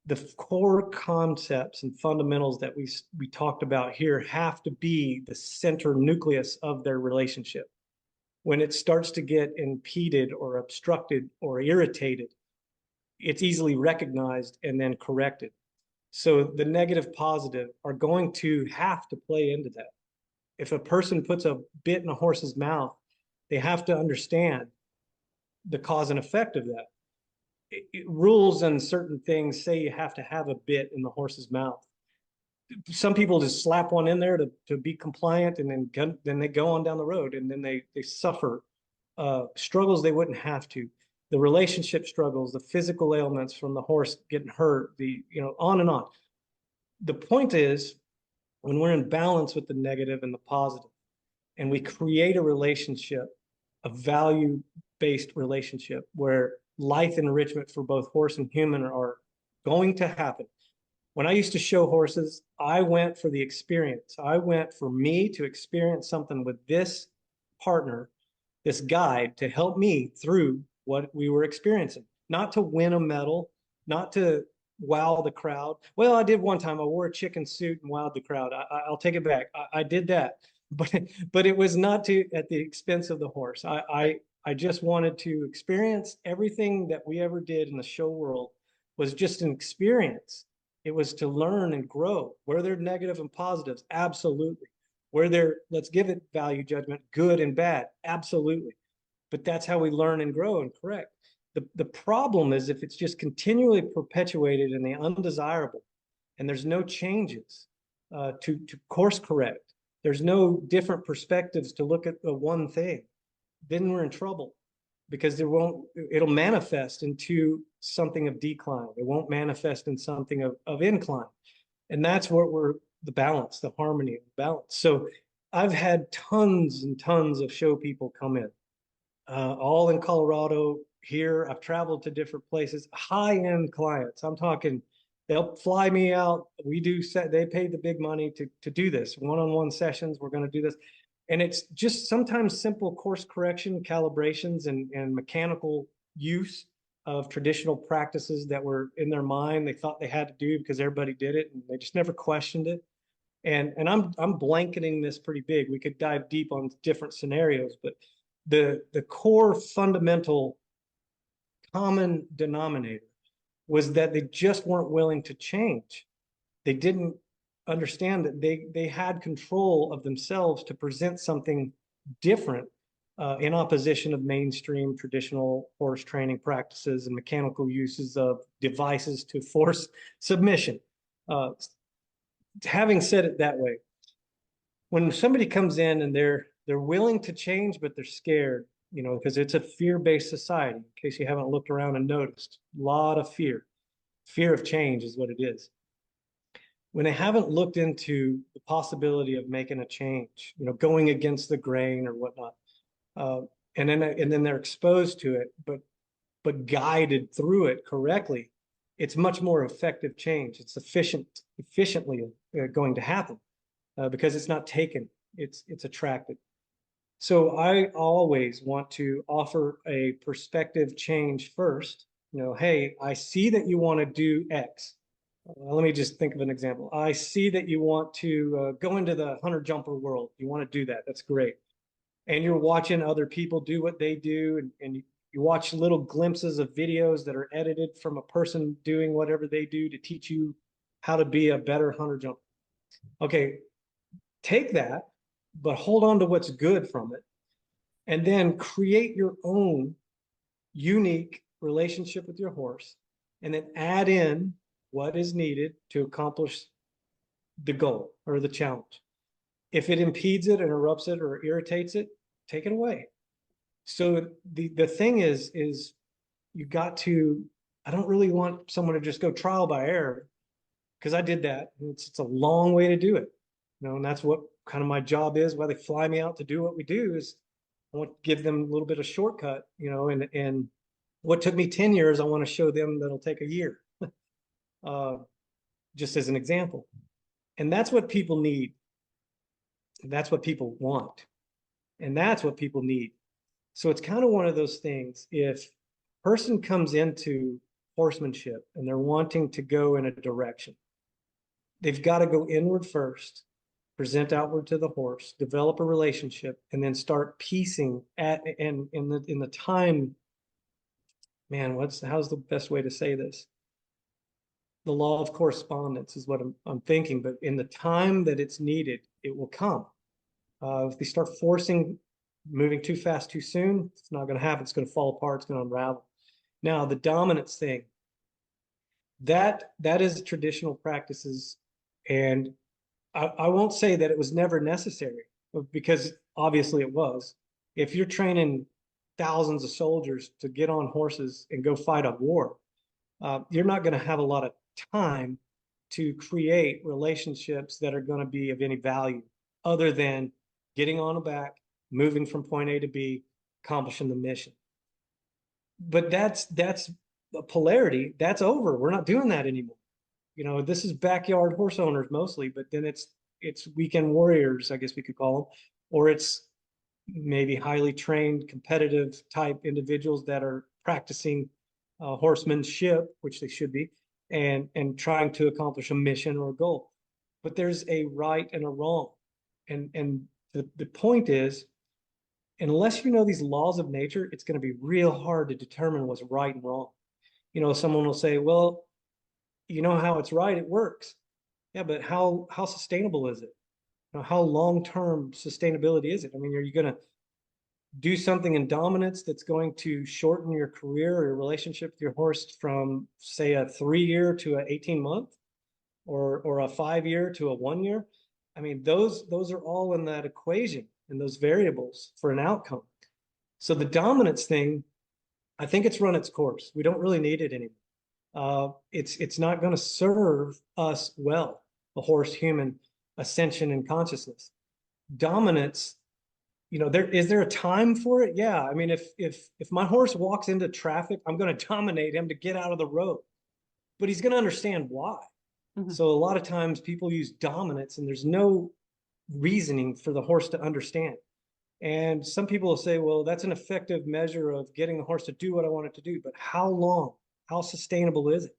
The core concepts and fundamentals that we talked about here have to be the center nucleus of their relationship. When it starts to get impeded or obstructed or irritated, it's easily recognized and then corrected. So the negative, positive are going to have to play into that. If a person puts a bit in a horse's mouth, they have to understand the cause and effect of that. Rules and certain things say you have to have a bit in the horse's mouth. Some people just slap one in there to be compliant, and then they go on down the road, and then they suffer struggles they wouldn't have to. The relationship struggles, the physical ailments from the horse getting hurt, on and on. The point is, when we're in balance with the negative and the positive, and we create a relationship, a value-based relationship, where life enrichment for both horse and human are going to happen. When I used to show horses, I went for the experience. I went for me to experience something with this partner, this guide, to help me through what we were experiencing, not to win a medal, not to wow the crowd. Well, I did one time. I wore a chicken suit and wowed the crowd. I'll take it back. I did that, but it was not to at the expense of the horse. I just wanted to experience everything that we ever did in the show world was just an experience. It was to learn and grow. Were there negative and positives? Absolutely. Were there, let's give it value judgment, good and bad? Absolutely. But that's how we learn and grow and correct. The problem is if it's just continually perpetuated in the undesirable and there's no changes to course correct, there's no different perspectives to look at the one thing, then we're in trouble because it'll manifest into something of decline. It won't manifest in something of incline. And that's what the balance, the harmony, the balance. So I've had tons and tons of show people come in, all in Colorado. Here, I've traveled to different places, high-end clients. I'm talking, they'll fly me out. They pay the big money to do this, one-on-one sessions. We're going to do this. And it's just sometimes simple course correction, calibrations, and mechanical use of traditional practices that were in their mind. They thought they had to do because everybody did it, and they just never questioned it. And I'm blanketing this pretty big. We could dive deep on different scenarios, but the core fundamental common denominator was that they just weren't willing to change. They didn't understand that they had control of themselves to present something different in opposition of mainstream traditional horse training practices and mechanical uses of devices to force submission. Having said it that way, when somebody comes in and they're willing to change, but they're scared, because it's a fear-based society, in case you haven't looked around and noticed, a lot of fear. Fear of change is what it is. When they haven't looked into the possibility of making a change, going against the grain or whatnot, and then they're exposed to it, but guided through it correctly, it's much more effective change. It's efficiently going to happen because it's not taken, it's attracted. So I always want to offer a perspective change first. Hey, I see that you want to do X. Let me just think of an example. I see that you want to go into the hunter jumper world. You want to do that. That's great. And you're watching other people do what they do, and you watch little glimpses of videos that are edited from a person doing whatever they do to teach you how to be a better hunter jumper. Okay, take that, but hold on to what's good from it, and then create your own unique relationship with your horse, and then add in what is needed to accomplish the goal or the challenge. If it impedes it, interrupts it, or irritates it, take it away. So the thing is you got to, I don't really want someone to just go trial by error, because I did that. It's a long way to do it. And that's what kind of my job is, why they fly me out to do what we do, is I want to give them a little bit of shortcut, and what took me 10 years, I want to show them that'll take a year, just as an example. And that's what people need. That's what people want. And that's what people need. So it's kind of one of those things. If a person comes into horsemanship and they're wanting to go in a direction, they've got to go inward first, present outward to the horse, develop a relationship, and then start piecing in the time. Man, how's the best way to say this? The law of correspondence is what I'm thinking, but in the time that it's needed, it will come. If they start moving too fast too soon, it's not going to happen. It's going to fall apart. It's going to unravel. Now, the dominance thing, that is traditional practices, and I won't say that it was never necessary, because obviously it was. If you're training thousands of soldiers to get on horses and go fight a war, you're not going to have a lot of time to create relationships that are going to be of any value other than getting on a back, moving from point A to B, accomplishing the mission. but that's a polarity. That's over. We're not doing that anymore. This is backyard horse owners mostly, but then it's weekend warriors, I guess we could call them, or it's maybe highly trained, competitive type individuals that are practicing horsemanship, which they should be, and trying to accomplish a mission or a goal. But there's a right and a wrong, and the point is, unless you know these laws of nature, it's going to be real hard to determine what's right and wrong. Someone will say, well, you know how it's right, it works. Yeah, but how sustainable is it? How long-term sustainability is it? I mean, are you going to do something in dominance that's going to shorten your career or your relationship with your horse from, say, a 3-year to an 18-month, or a 5-year to a 1-year? I mean, those are all in that equation and those variables for an outcome. So the dominance thing, I think it's run its course. We don't really need it anymore. It's not going to serve us well, the horse human ascension and consciousness. Dominance, there a time for it? Yeah. I mean, if my horse walks into traffic, I'm going to dominate him to get out of the road, but he's going to understand why. Mhm. So a lot of times people use dominance and there's no reasoning for the horse to understand. And some people will say, well, that's an effective measure of getting the horse to do what I want it to do. But how long? How sustainable is it?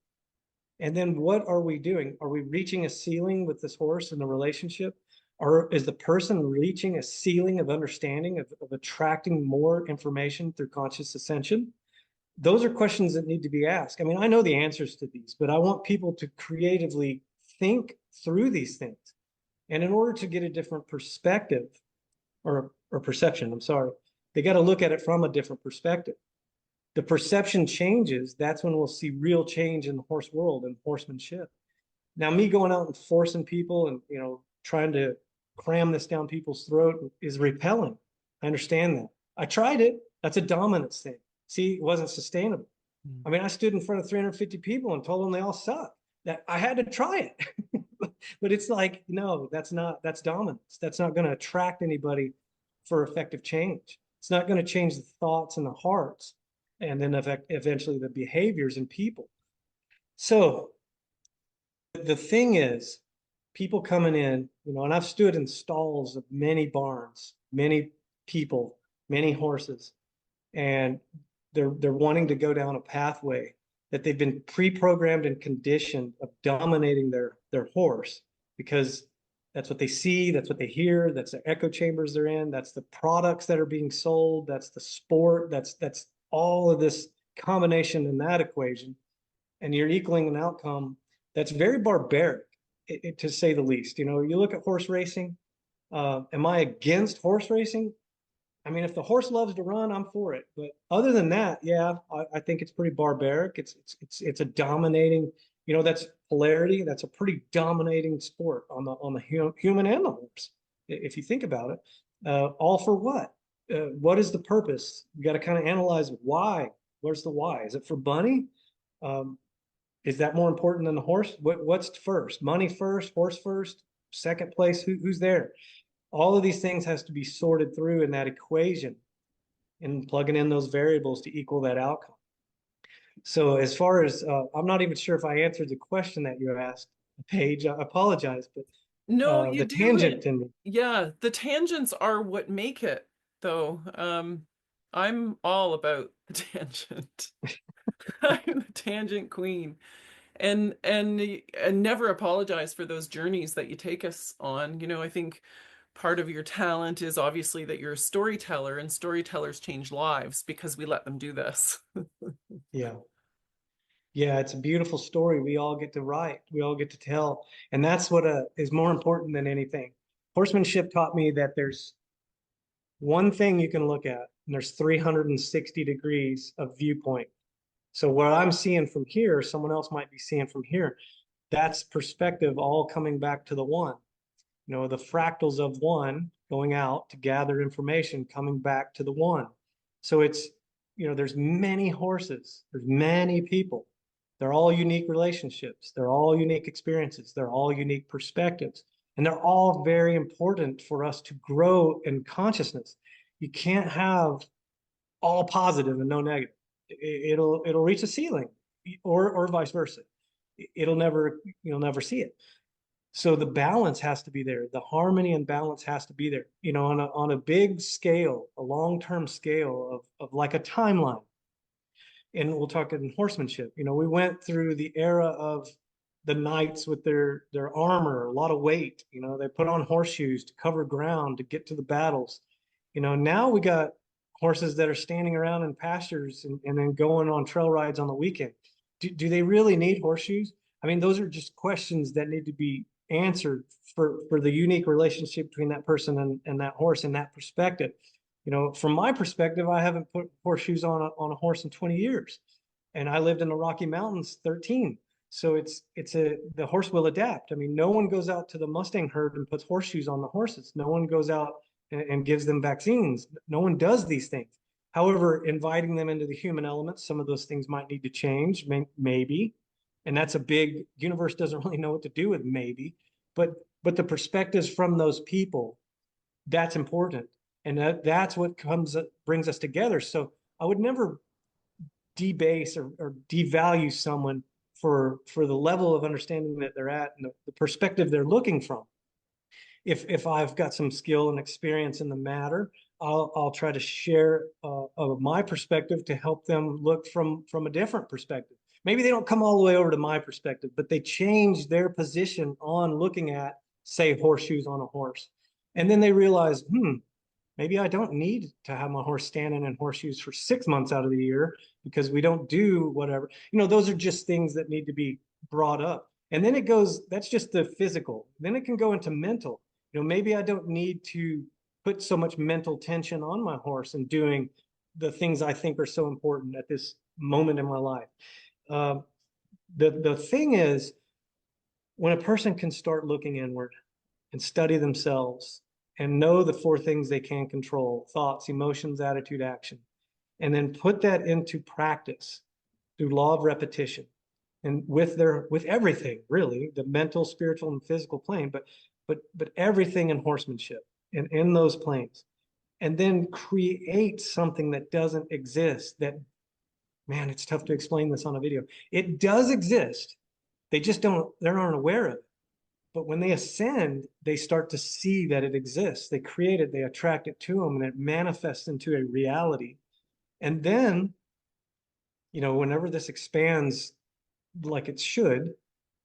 And then what are we doing? Are we reaching a ceiling with this horse in the relationship? Or is the person reaching a ceiling of understanding, of attracting more information through conscious ascension? Those are questions that need to be asked. I mean, I know the answers to these, but I want people to creatively think through these things. And in order to get a different perspective, or perception, I'm sorry, they got to look at it from a different perspective. The perception changes, that's when we'll see real change in the horse world and horsemanship. Now, me going out and forcing people and trying to cram this down people's throat is repelling. I understand that. I tried it. That's a dominance thing. See, it wasn't sustainable. I mean, I stood in front of 350 people and told them they all suck. That I had to try it. But it's like, no, that's dominance. That's not going to attract anybody for effective change. It's not going to change the thoughts and the hearts, and then eventually the behaviors in people. So the thing is, people coming in, and I've stood in stalls of many barns, many people, many horses, and they're wanting to go down a pathway that they've been pre-programmed and conditioned of dominating their horse, because that's what they see, that's what they hear, that's the echo chambers they're in, that's the products that are being sold, that's the sport, that's all of this combination in that equation. And you're equaling an outcome that's very barbaric, to say the least. You look at horse racing. Am I against horse racing? I mean, if the horse loves to run, I'm for it. But other than that, yeah, I think it's pretty barbaric. It's a dominating, that's polarity. That's a pretty dominating sport on the human and the horse, if you think about it. All for what? What is the purpose? You got to kind of analyze why. Where's the why? Is it for money? Um, is that more important than the horse? What's first? Money first? Horse first? Second place? Who's there? All of these things has to be sorted through in that equation and plugging in those variables to equal that outcome. So as far as, I'm not even sure if I answered the question that you asked, Paige. I apologize, but No, you the do tangent it. in me. Yeah, the tangents are what make it, though. I'm all about the tangent. I'm the tangent queen. And never apologize for those journeys that you take us on. I think part of your talent is obviously that you're a storyteller, and storytellers change lives because we let them do this. Yeah. Yeah, it's a beautiful story we all get to write, we all get to tell. And that's what is more important than anything. Horsemanship taught me that there's one thing you can look at, and there's 360 degrees of viewpoint. So what I'm seeing from here, someone else might be seeing from here. That's perspective all coming back to the one. The fractals of one going out to gather information, coming back to the one. So it's, there's many horses, there's many people. They're all unique relationships. They're all unique experiences. They're all unique perspectives. And they're all very important for us to grow in consciousness. You can't have all positive and no negative. it'll reach a ceiling, or vice versa. It'll never, you'll never see it. So the balance has to be there. The harmony and balance has to be there. You know, on a big scale, a long-term scale of like a timeline. And we'll talk in horsemanship. You know, we went through the era of the knights with their armor, a lot of weight. You know, they put on horseshoes to cover ground to get to the battles. You know, now we got horses that are standing around in pastures and then going on trail rides on the weekend. Do they really need horseshoes? I mean, those are just questions that need to be answered for the unique relationship between that person and that horse and that perspective. You know, from my perspective, I haven't put horseshoes on a horse in 20 years, and I lived in the Rocky Mountains 13. So the horse will adapt. I mean, no one goes out to the Mustang herd and puts horseshoes on the horses. No one goes out and gives them vaccines. No one does these things. However, inviting them into the human element, some of those things might need to change, maybe. And that's a big, universe doesn't really know what to do with maybe, but the perspectives from those people, that's important. And that's what brings us together. So I would never debase or devalue someone for the level of understanding that they're at and the perspective they're looking from. If I've got some skill and experience in the matter, I'll try to share of my perspective to help them look from a different perspective. Maybe they don't come all the way over to my perspective, but they change their position on looking at, say, horseshoes on a horse. And then they realize, maybe I don't need to have my horse standing in horseshoes for 6 months out of the year because we don't do whatever. You know, those are just things that need to be brought up. And then it goes, that's just the physical. Then it can go into mental. You know, maybe I don't need to put so much mental tension on my horse and doing the things I think are so important at this moment in my life. The thing is, when a person can start looking inward and study themselves and know the 4 things they can control: thoughts, emotions, attitude, action, and then put that into practice through law of repetition and with everything, really, the mental, spiritual, and physical plane, but everything in horsemanship and in those planes, and then create something that doesn't exist. That, man, it's tough to explain this on a video. It does exist. They aren't aware of it. But when they ascend, they start to see that it exists. They create it, they attract it to them, and it manifests into a reality. And then, you know, whenever this expands like it should,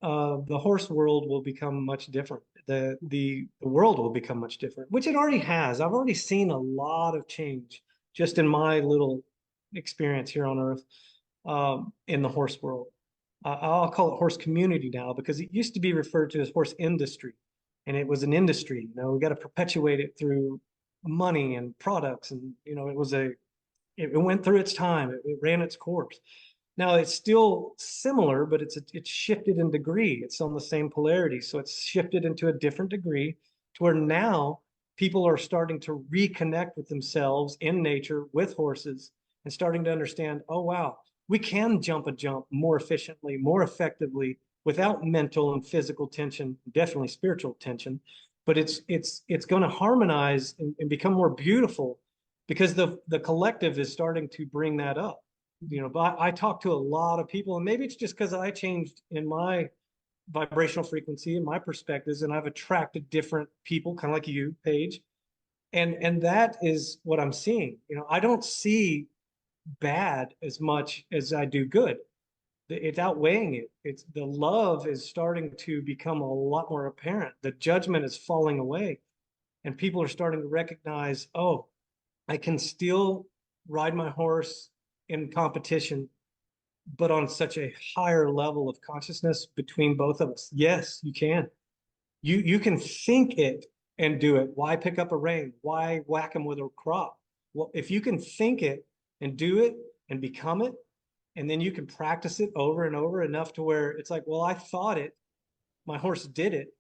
the horse world will become much different. The world will become much different, which it already has. I've already seen a lot of change just in my little experience here on Earth, in the horse world. I'll call it horse community now, because it used to be referred to as horse industry, and it was an industry. You know, we got to perpetuate it through money and products, and you know, it went through its time. It ran its course. Now it's still similar, but it's shifted in degree. It's on the same polarity, so it's shifted into a different degree to where now people are starting to reconnect with themselves in nature with horses and starting to understand, oh wow, we can jump a jump more efficiently, more effectively, without mental and physical tension, definitely spiritual tension, but it's going to harmonize and become more beautiful because the collective is starting to bring that up. You know, but I talk to a lot of people, and maybe it's just because I changed in my vibrational frequency and my perspectives, and I've attracted different people, kind of like you, Paige, and that is what I'm seeing. You know, I don't see bad as much as I do good. It's outweighing it. It's the love is starting to become a lot more apparent. The judgment is falling away, and people are starting to recognize, oh, I can still ride my horse in competition, but on such a higher level of consciousness between both of us. Yes, you can. You can think it and do it. Why pick up a rein? Why whack them with a crop? Well, if you can think it and do it and become it, and then you can practice it over and over enough to where it's like, well, I thought it, my horse did it,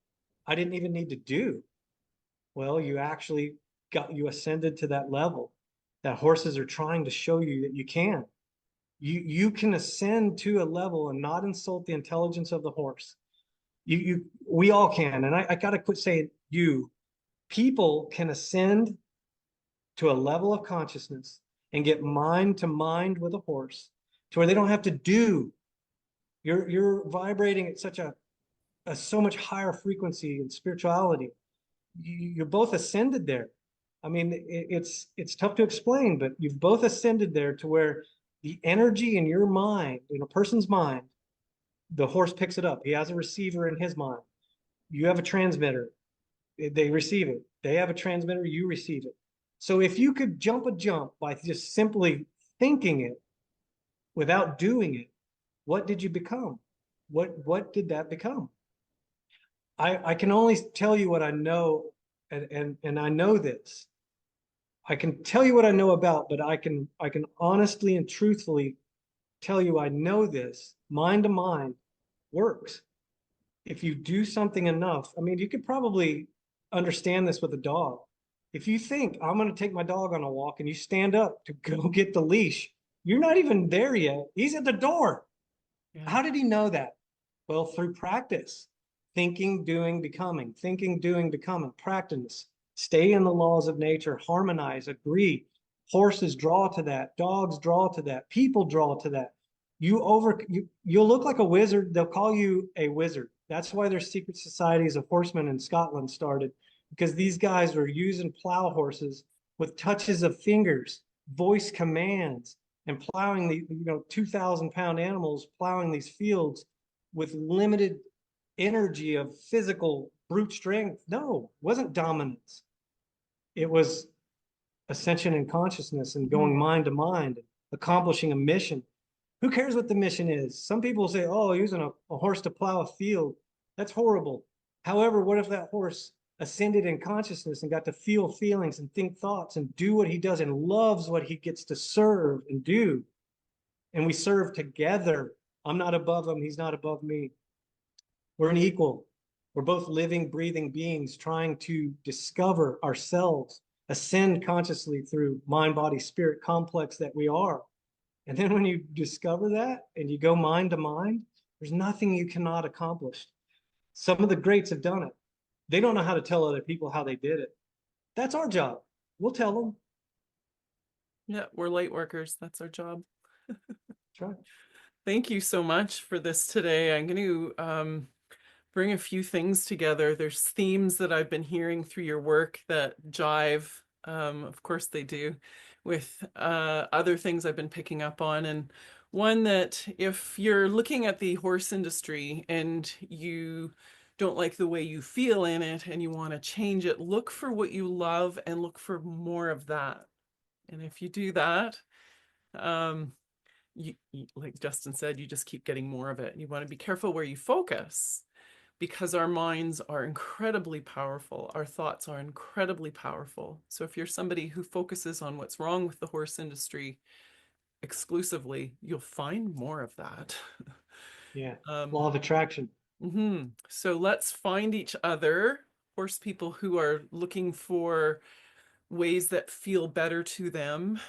I didn't even need to do. Well, you ascended to that level that horses are trying to show you that you can. You can ascend to a level and not insult the intelligence of the horse. We all can. And I got to quit saying you. People can ascend to a level of consciousness and get mind to mind with a horse to where they don't have to do. You're vibrating at such a so much higher frequency in spirituality. You're both ascended there. I mean, it's tough to explain, but you've both ascended there to where the energy in your mind, in a person's mind, the horse picks it up. He has a receiver in his mind. You have a transmitter. They receive it. They have a transmitter. You receive it. So if you could jump a jump by just simply thinking it without doing it, what did you become? What did that become? I can only tell you what I know, and I know this. I can tell you what I know about, but I can honestly and truthfully tell you I know this. Mind to mind works. If you do something enough, I mean, you could probably understand this with a dog. If you think I'm going to take my dog on a walk and you stand up to go get the leash, you're not even there yet. He's at the door. Yeah. How did he know that? Well, through practice, thinking, doing, becoming, thinking, doing, becoming, practice, stay in the laws of nature, harmonize, agree. Horses draw to that, dogs draw to that, people draw to that. You'll look like a wizard. They'll call you a wizard. That's why there's secret societies of horsemen in Scotland started, because these guys were using plow horses with touches of fingers, voice commands, and plowing the 2,000-pound animals, plowing these fields with limited energy of physical brute strength. No, it wasn't dominance. It was ascension in consciousness and going mind to mind, accomplishing a mission. Who cares what the mission is? Some people say, oh, using a horse to plow a field, that's horrible. However, what if that horse ascended in consciousness and got to feel feelings and think thoughts and do what he does and loves what he gets to serve and do? And we serve together. I'm not above him. He's not above me. We're an equal. We're both living, breathing beings trying to discover ourselves, ascend consciously through mind, body, spirit complex that we are. And then when you discover that and you go mind to mind, there's nothing you cannot accomplish. Some of the greats have done it. They don't know how to tell other people how they did it. That's our job. We'll tell them. Yeah, we're light workers. That's our job. That's right. Thank you so much for this today. I'm going to bring a few things together. There's themes that I've been hearing through your work that jive, of course they do, with other things I've been picking up on. And one that if you're looking at the horse industry and you don't like the way you feel in it and you want to change it, look for what you love and look for more of that. And if you do that, like Justin said, you just keep getting more of it. You want to be careful where you focus because our minds are incredibly powerful. Our thoughts are incredibly powerful. So if you're somebody who focuses on what's wrong with the horse industry exclusively, you'll find more of that. Yeah. Um, Law of attraction. So let's find each other, horse people who are looking for ways that feel better to them.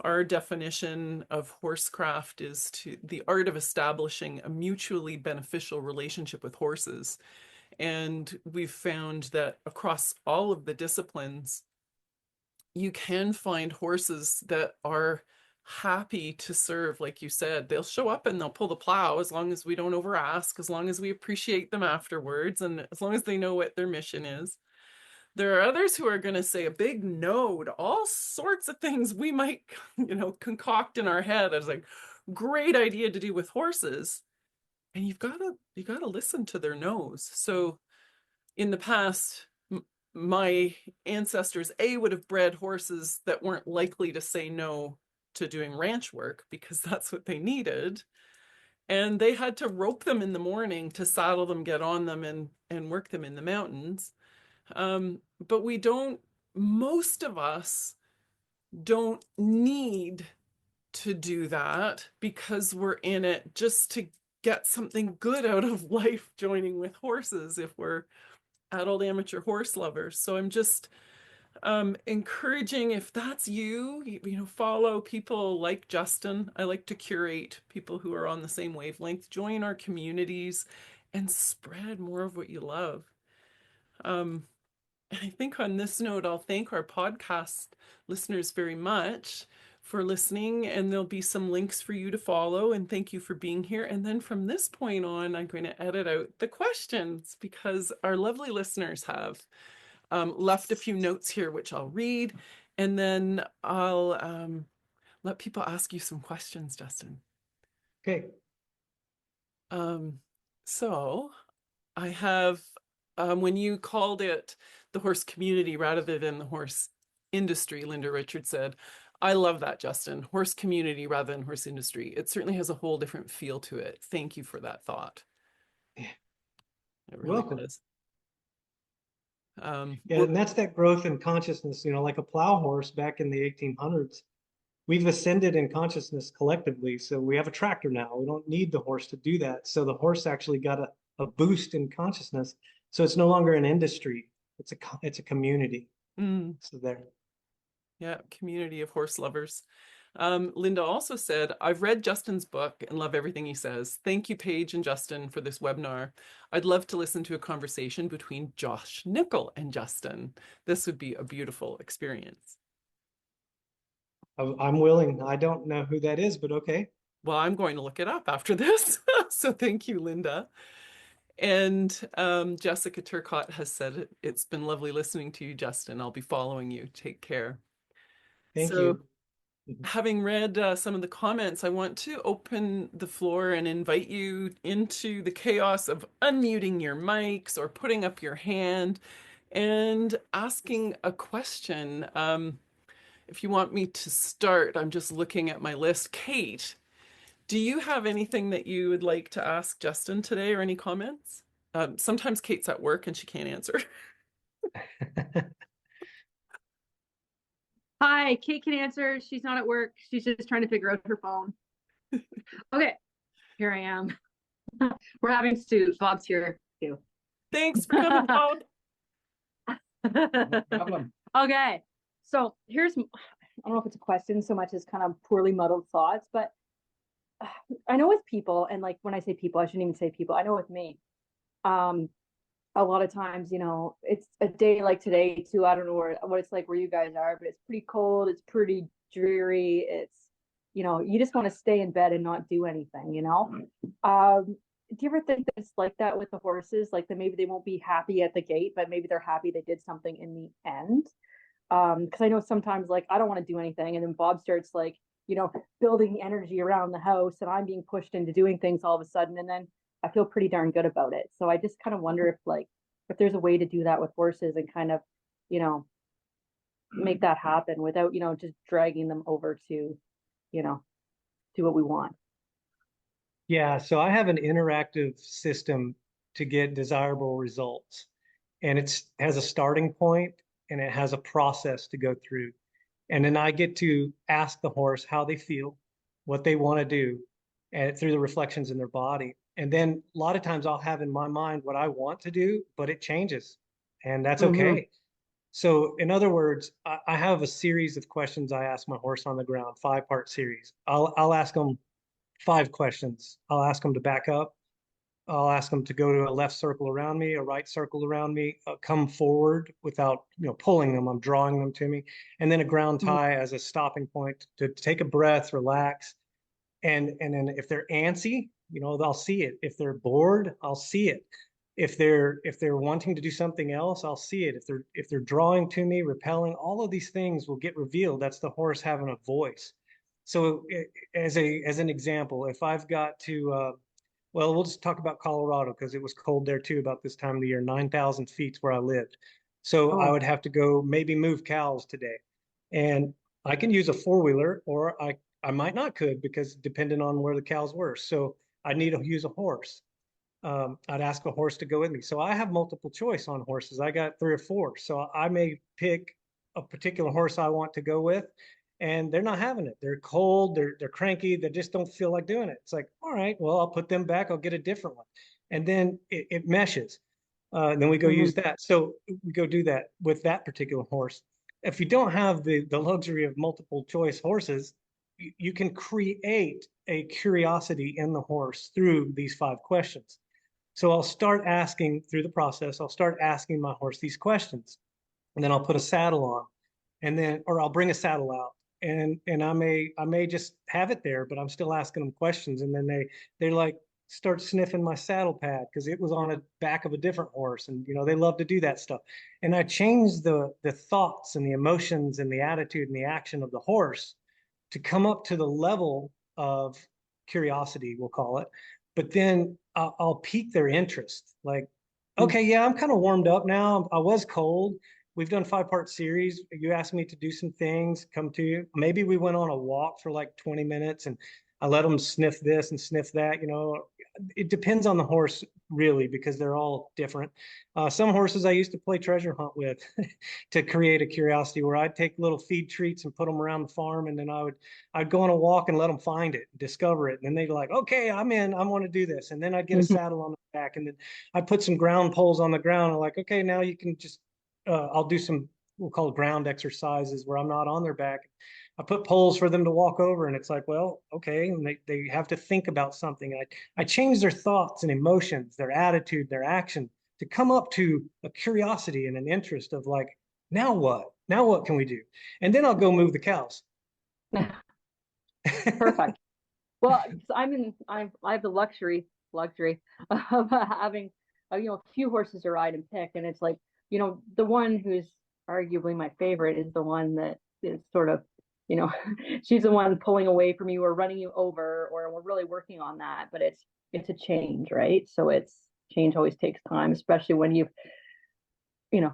Our definition of horsecraft is the art of establishing a mutually beneficial relationship with horses. And we've found that across all of the disciplines, you can find horses that are happy to serve. Like you said, they'll show up and they'll pull the plow as long as we don't over ask, as long as we appreciate them afterwards, and as long as they know what their mission is. There are others who are going to say a big no to all sorts of things we might, concoct in our head as a great idea to do with horses. And you got to listen to their no's. So in the past, my ancestors would have bred horses that weren't likely to say no to doing ranch work because that's what they needed. And they had to rope them in the morning to saddle them, get on them, and work them in the mountains. But most of us don't need to do that because we're in it just to get something good out of life joining with horses if we're adult amateur horse lovers. So I'm just encouraging, if that's you, follow people like Justin. I like to curate people who are on the same wavelength, join our communities, and spread more of what you love. And I think on this note, I'll thank our podcast listeners very much. for listening, and there'll be some links for you to follow. And thank you for being here. And then from this point on, I'm going to edit out the questions because our lovely listeners have left a few notes here, which I'll read. And then I'll let people ask you some questions, Justin. Okay. So I have, when you called it the horse community rather than the horse industry, Linda Richards said, I love that, Justin. Horse community rather than horse industry. It certainly has a whole different feel to it. Thank you for that thought. Yeah. It You're really welcome. does. Yeah, and that's that growth in consciousness, like a plow horse back in the 1800s. We've ascended in consciousness collectively. So we have a tractor now. We don't need the horse to do that. So the horse actually got a boost in consciousness. So it's no longer an industry. It's a community. So there. Yeah, community of horse lovers. Linda also said, I've read Justin's book and love everything he says. Thank you, Paige and Justin, for this webinar. I'd love to listen to a conversation between Josh Nickel and Justin. This would be a beautiful experience. I'm willing. I don't know who that is, but okay. Well, I'm going to look it up after this. So thank you, Linda. And Jessica Turcott has said, it's been lovely listening to you, Justin. I'll be following you. Take care. Thank So you. having read some of the comments, I want to open the floor and invite you into the chaos of unmuting your mics or putting up your hand and asking a question. If you want me to start, I'm just looking at my list. Kate, do you have anything that you would like to ask Justin today or any comments? Sometimes Kate's at work and she can't answer. Hi, Kate can answer. She's not at work. She's just trying to figure out her phone. Okay, here I am. We're having soup. Bob's here too. Thanks for coming, Bob. No problem. Okay, so here's, I don't know if it's a question so much as kind of poorly muddled thoughts, but I know with people, and like when I say people, I shouldn't even say people. I know with me, a lot of times, it's a day like today too. I don't know what it's like where you guys are, but it's pretty cold. It's pretty dreary. It's, you just want to stay in bed and not do anything. Do you ever think that it's like that with the horses? Like that maybe they won't be happy at the gate, but maybe they're happy they did something in the end. Because I know sometimes like I don't want to do anything, and then Bob starts like, building energy around the house, and I'm being pushed into doing things all of a sudden, and then I feel pretty darn good about it. So I just kind of wonder if there's a way to do that with horses and kind of, make that happen without, just dragging them over to, do what we want. Yeah, so I have an interactive system to get desirable results. And it has a starting point and it has a process to go through. And then I get to ask the horse how they feel, what they want to do, and through the reflections in their body. And then a lot of times I'll have in my mind what I want to do, but it changes. And that's okay. So in other words, I have a series of questions I ask my horse on the ground, 5-part series. I'll ask them 5 questions. I'll ask them to back up. I'll ask them to go to a left circle around me, a right circle around me, come forward without pulling them. I'm drawing them to me, and then a ground tie as a stopping point to take a breath, relax, and then if they're antsy, I'll see it. If they're bored, I'll see it. If they're wanting to do something else, I'll see it. If they're drawing to me, repelling, all of these things will get revealed. That's the horse having a voice. So as an example, if I've got to well, we'll just talk about Colorado because it was cold there too about this time of the year, 9,000 feet where I lived. So I would have to go maybe move cows today. And I can use a 4-wheeler or I might not could because depending on where the cows were. So I need to use a horse. I'd ask a horse to go with me. So I have multiple choice on horses. I got 3 or 4. So I may pick a particular horse I want to go with, and they're not having it. They're cold, they're cranky, they just don't feel like doing it. It's like, all right, well, I'll put them back, I'll get a different one. And then it meshes. Then we go use that. So we go do that with that particular horse. If you don't have the luxury of multiple choice horses, you can create a curiosity in the horse through these 5 questions. So I'll start asking through the process, I'll start asking my horse these questions, and then I'll put a saddle on, and then, or I'll bring a saddle out, and I may just have it there, but I'm still asking them questions, and then they like start sniffing my saddle pad because it was on the back of a different horse, and they love to do that stuff. And I changed the thoughts and the emotions and the attitude and the action of the horse to come up to the level of curiosity, we'll call it. But then I'll pique their interest. Like, okay, yeah, I'm kind of warmed up now. I was cold. We've done 5-part series. You asked me to do some things, come to you. Maybe we went on a walk for like 20 minutes and I let them sniff this and sniff that. It depends on the horse really, because they're all different. Some horses I used to play treasure hunt with to create a curiosity, where I'd take little feed treats and put them around the farm, and then I'd go on a walk and let them find it, discover it, and then they'd like, okay, I'm in, I want to do this, and then I'd get a saddle on the back, and then I'd put some ground poles on the ground, and like, okay, now you can just I'll do some, we'll call it ground exercises, where I'm not on their back. I put poles for them to walk over, and it's like, well, okay, and they have to think about something. I change their thoughts and emotions, their attitude, their action, to come up to a curiosity and an interest of like, now what? Now what can we do? And then I'll go move the cows. Perfect. Well, I have the luxury of having a few horses to ride and pick, and it's like, the one who's arguably my favorite is the one that is sort of, she's the one pulling away from you or running you over, or we're really working on that. But it's a change, right? So change always takes time, especially when you've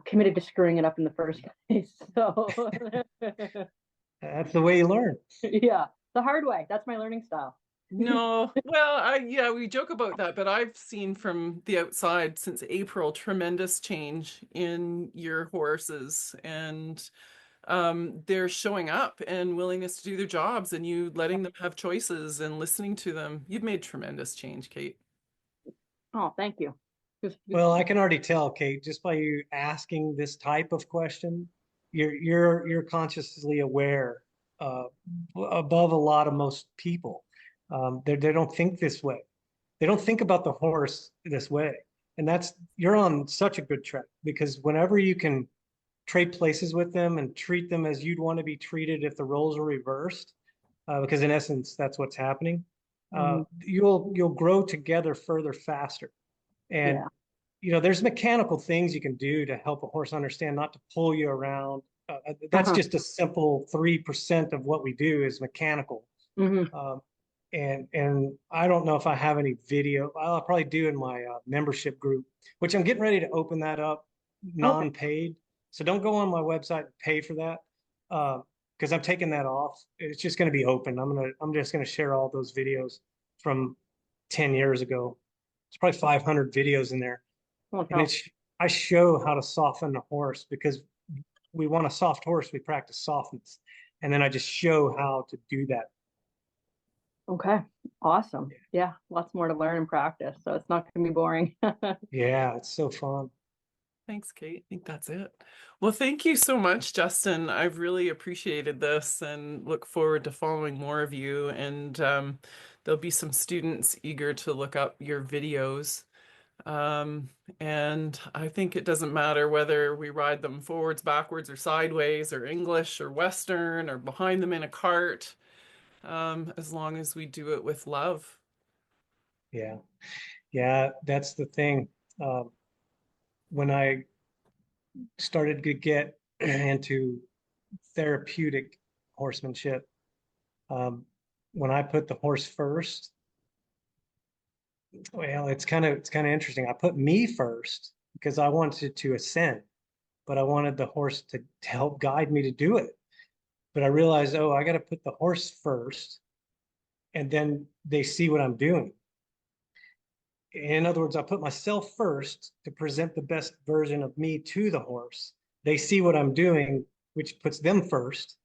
committed to screwing it up in the first place. So That's the way you learn. yeah, the hard way. That's my learning style. No, well, yeah, we joke about that, but I've seen from the outside since April tremendous change in your horses, and they're showing up and willingness to do their jobs, and you letting them have choices and listening to them. You've made tremendous change, Kate. Oh, thank you. Well, I can already tell, Kate, just by you asking this type of question, you're consciously aware above a lot of most people. They don't think this way. They don't think about the horse this way, and you're on such a good track, because whenever you can trade places with them and treat them as you'd want to be treated if the roles were reversed, because in essence that's what's happening. You'll grow together further faster. And there's mechanical things you can do to help a horse understand not to pull you around. That's just a simple 3% of what we do is mechanical. And I don't know if I have any video. I'll probably do in my membership group, which I'm getting ready to open that up, non-paid. So don't go on my website and pay for that, because I'm taking that off. It's just going to be open. I'm just going to share all those videos from 10 years ago. It's probably 500 videos in there. And I show how to soften the horse, because we want a soft horse. We practice softness. And then I just show how to do that. Okay. Awesome. Yeah. Lots more to learn and practice. So it's not going to be boring. Yeah. It's so fun. Thanks, Kate. I think that's it. Well, thank you so much, Justin. I've really appreciated this and look forward to following more of you. And there'll be some students eager to look up your videos. And I think it doesn't matter whether we ride them forwards, backwards, or sideways, or English, or Western, or behind them in a cart, as long as we do it with love. Yeah. Yeah. That's the thing. When I started to get into therapeutic horsemanship, when I put the horse first, well, it's kind of interesting. I put me first because I wanted to ascend, but I wanted the horse to help guide me to do it. But I realized, oh, I got to put the horse first, and then they see what I'm doing. In other words, I put myself first to present the best version of me to the horse. They see what I'm doing, which puts them first,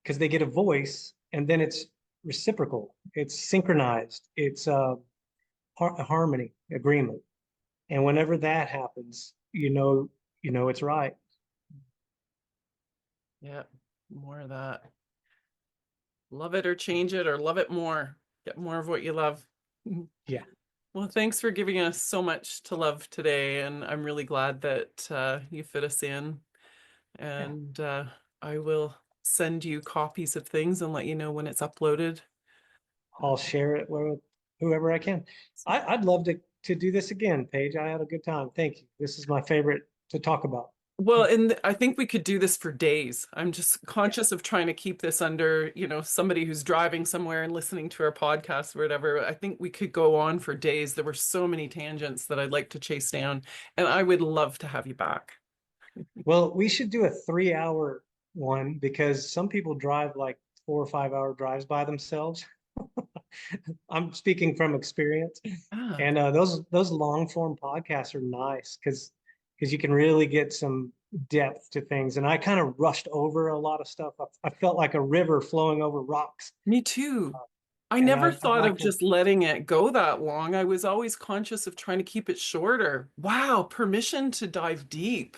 because they get a voice, and then it's reciprocal. It's synchronized. It's a harmony, agreement. And whenever that happens, it's right. Yeah, more of that. Love it or change it, or love it more. Get more of what you love. Yeah. Well, thanks for giving us so much to love today, and I'm really glad that you fit us in. And I will send you copies of things and let you know when it's uploaded. I'll share it with whoever I can. I'd love to do this again, Paige. I had a good time. Thank you. This is my favorite to talk about. Well, and I think we could do this for days. I'm just Yeah. conscious of trying to keep this under, somebody who's driving somewhere and listening to our podcast or whatever. I think we could go on for days. There were so many tangents that I'd like to chase down, and I would love to have you back. Well, we should do a 3 hour one because some people drive like 4 or 5 hour drives by themselves. I'm speaking from experience. Ah, And those long form podcasts are nice because you can really get some depth to things. And I kind of rushed over a lot of stuff. I felt like a river flowing over rocks. me too. I And never I'd thought like of to, just letting it go that long. I was always conscious of trying to keep it shorter. Wow, permission to dive deep.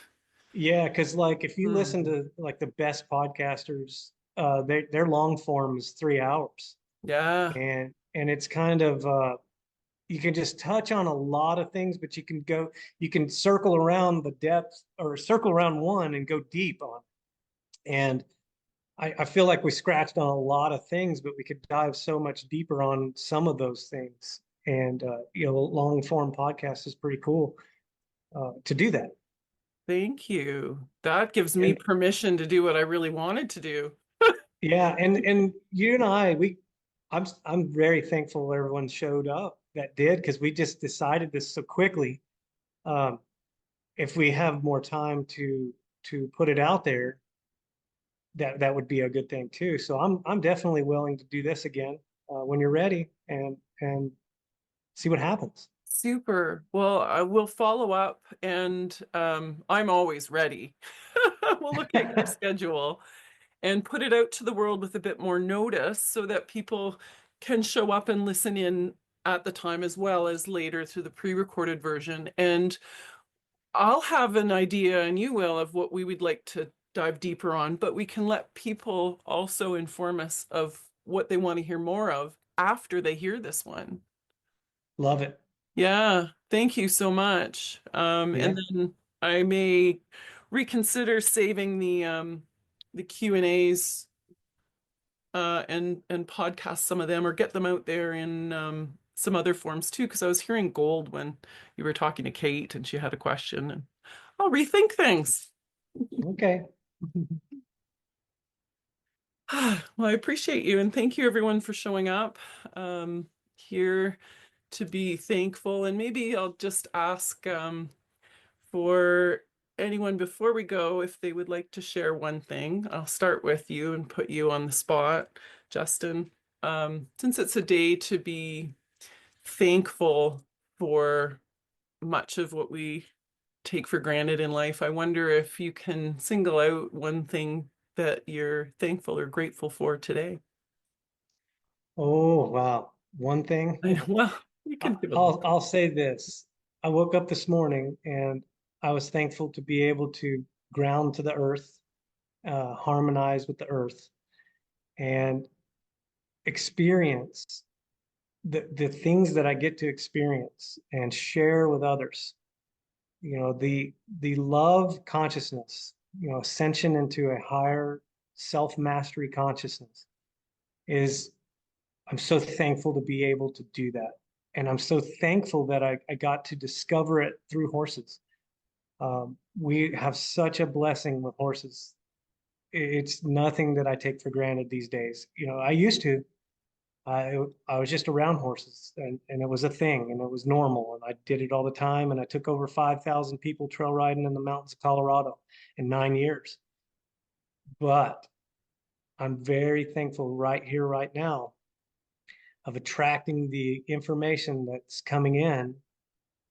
yeah, because like if you listen Hmm. to like the best podcasters, their long form is 3 hours, Yeah, and it's kind of you can just touch on a lot of things, but you can circle around the depth or circle around one and go deep on. And I feel like we scratched on a lot of things, but we could dive so much deeper on some of those things. And long form podcast is pretty cool to do that. thank you. That gives me And permission to do what I really wanted to do. yeah, and you and I'm very thankful everyone showed up that did because we just decided this so quickly. Um, if we have more time to put it out there, that would be a good thing too. So I'm definitely willing to do this again when you're ready and see what happens. Super. Well, I will follow up and I'm always ready. We'll look at your schedule and put it out to the world with a bit more notice so that people can show up and listen in at the time as well as later through the pre-recorded version. And I'll have an idea, and you will, of what we would like to dive deeper on, but we can let people also inform us of what they want to hear more of after they hear this one. Love it. Yeah, thank you so much. Yeah. And then I may reconsider saving the Q&As and podcast some of them or get them out there in some other forms too, because I was hearing gold when you were talking to Kate and she had a question, and I'll rethink things. Okay. Well, I appreciate you and thank you everyone for showing up here to be thankful. And maybe I'll just ask for anyone before we go if they would like to share one thing. I'll start with you and put you on the spot, Justin. Since it's a day to be thankful for much of what we take for granted in life, I wonder if you can single out one thing that you're thankful or grateful for today. Oh, wow. One thing. I know, well, you can give a lot. I'll say this. I woke up this morning and I was thankful to be able to ground to the earth, harmonize with the earth, and experience the things that I get to experience and share with others. The love consciousness, ascension into a higher self-mastery consciousness is I'm so thankful to be able to do that. And I'm so thankful that I got to discover it through horses. We have such a blessing with horses. It's nothing that I take for granted these days. I used to. I was just around horses and it was a thing and it was normal and I did it all the time and I took over 5,000 people trail riding in the mountains of Colorado in 9 years. But I'm very thankful right here, right now, of attracting the information that's coming in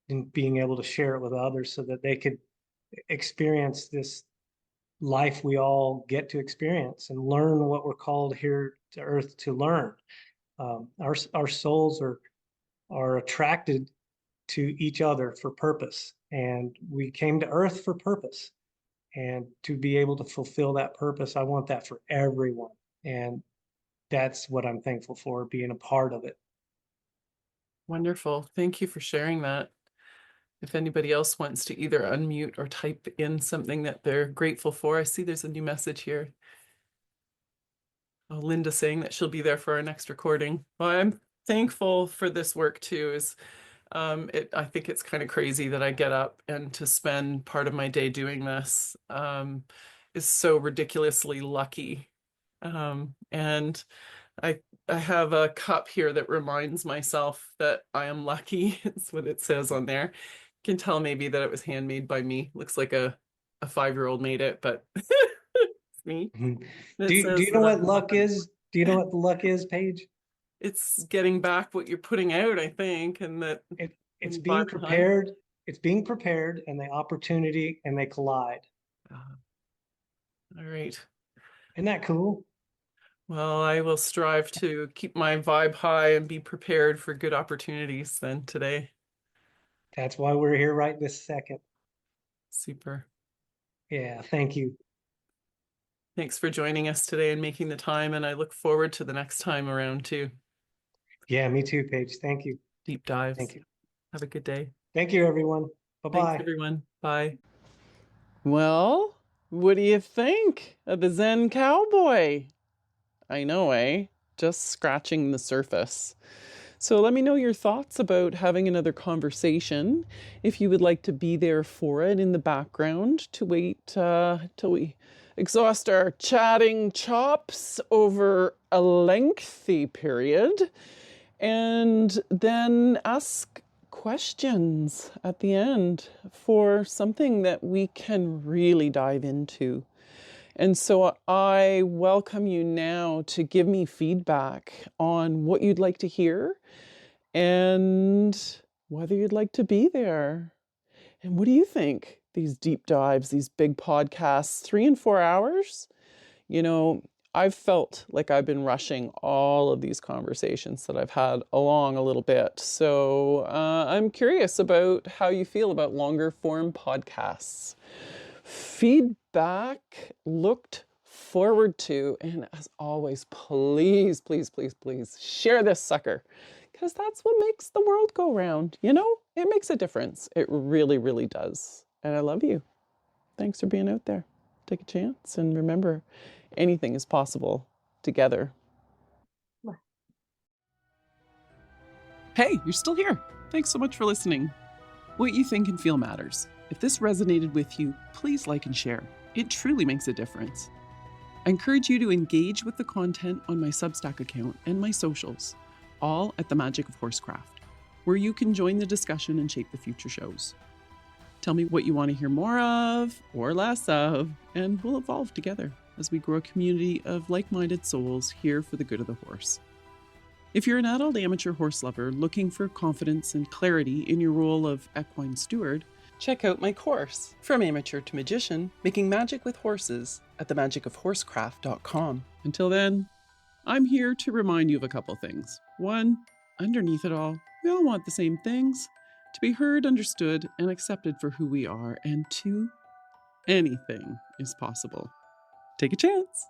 and being able to share it with others so that they could experience this life we all get to experience and learn what we're called here to earth to learn. Our souls are attracted to each other for purpose, and we came to earth for purpose. And to be able to fulfill that purpose, I want that for everyone. And that's what I'm thankful for, being a part of it. Wonderful. Thank you for sharing that. If anybody else wants to either unmute or type in something that they're grateful for, I see there's a new message here. Linda saying that she'll be there for our next recording. Well, I'm thankful for this work too. I think it's kind of crazy that I get up and to spend part of my day doing this is so ridiculously lucky. And I have a cup here that reminds myself that I am lucky. It's what it says on there. You can tell maybe that it was handmade by me. Looks like a 5-year-old made it, but it's me. Mhm. It Do says you know that what I'm luck lucky. is? Do you know what the luck is, Paige? It's getting back what you're putting out, I think, and that It, when it's you buy being the time. prepared. It's being prepared and the opportunity and they collide. All right. Isn't that cool? Well, I will strive to keep my vibe high and be prepared for good opportunities then today. That's why we're here right this second. Super. Yeah, thank you. Thanks for joining us today and making the time, and I look forward to the next time around too. Yeah, me too, Paige. Thank you. Deep dives. Thank you. Have a good day. Thank you, everyone. Thanks, Bye-bye. everyone. Bye. Well, what do you think of the Zen Cowboy? I know, eh? Just scratching the surface. So let me know your thoughts about having another conversation. If you would like to be there for it in the background to wait till we exhaust our chatting chops over a lengthy period, and then ask questions at the end for something that we can really dive into. And so I welcome you now to give me feedback on what you'd like to hear and whether you'd like to be there. And what do you think? These deep dives, these big podcasts, 3 and 4 hours? You know, I've felt like I've been rushing all of these conversations that I've had along a little bit. So I'm curious about how you feel about longer form podcasts. Feedback looked forward to, and as always, please, please, please, please share this sucker, because that's what makes the world go round. You know, it makes a difference. It really, really does. And I love you. Thanks for being out there. Take a chance, and remember, anything is possible together. Hey, you're still here. Thanks so much for listening. What you think and feel matters. If this resonated with you, please like and share. It truly makes a difference. I encourage you to engage with the content on my Substack account and my socials, all at The Magic of Horsecraft, where you can join the discussion and shape the future shows. Tell me what you want to hear more of or less of, and we'll evolve together as we grow a community of like-minded souls here for the good of the horse. If you're an adult amateur horse lover looking for confidence and clarity in your role of equine steward, check out my course, From Amateur to Magician, Making Magic with Horses, at themagicofhorsecraft.com. Until then, I'm here to remind you of a couple things. 1, underneath it all, we all want the same things: to be heard, understood, and accepted for who we are. And 2, anything is possible. Take a chance.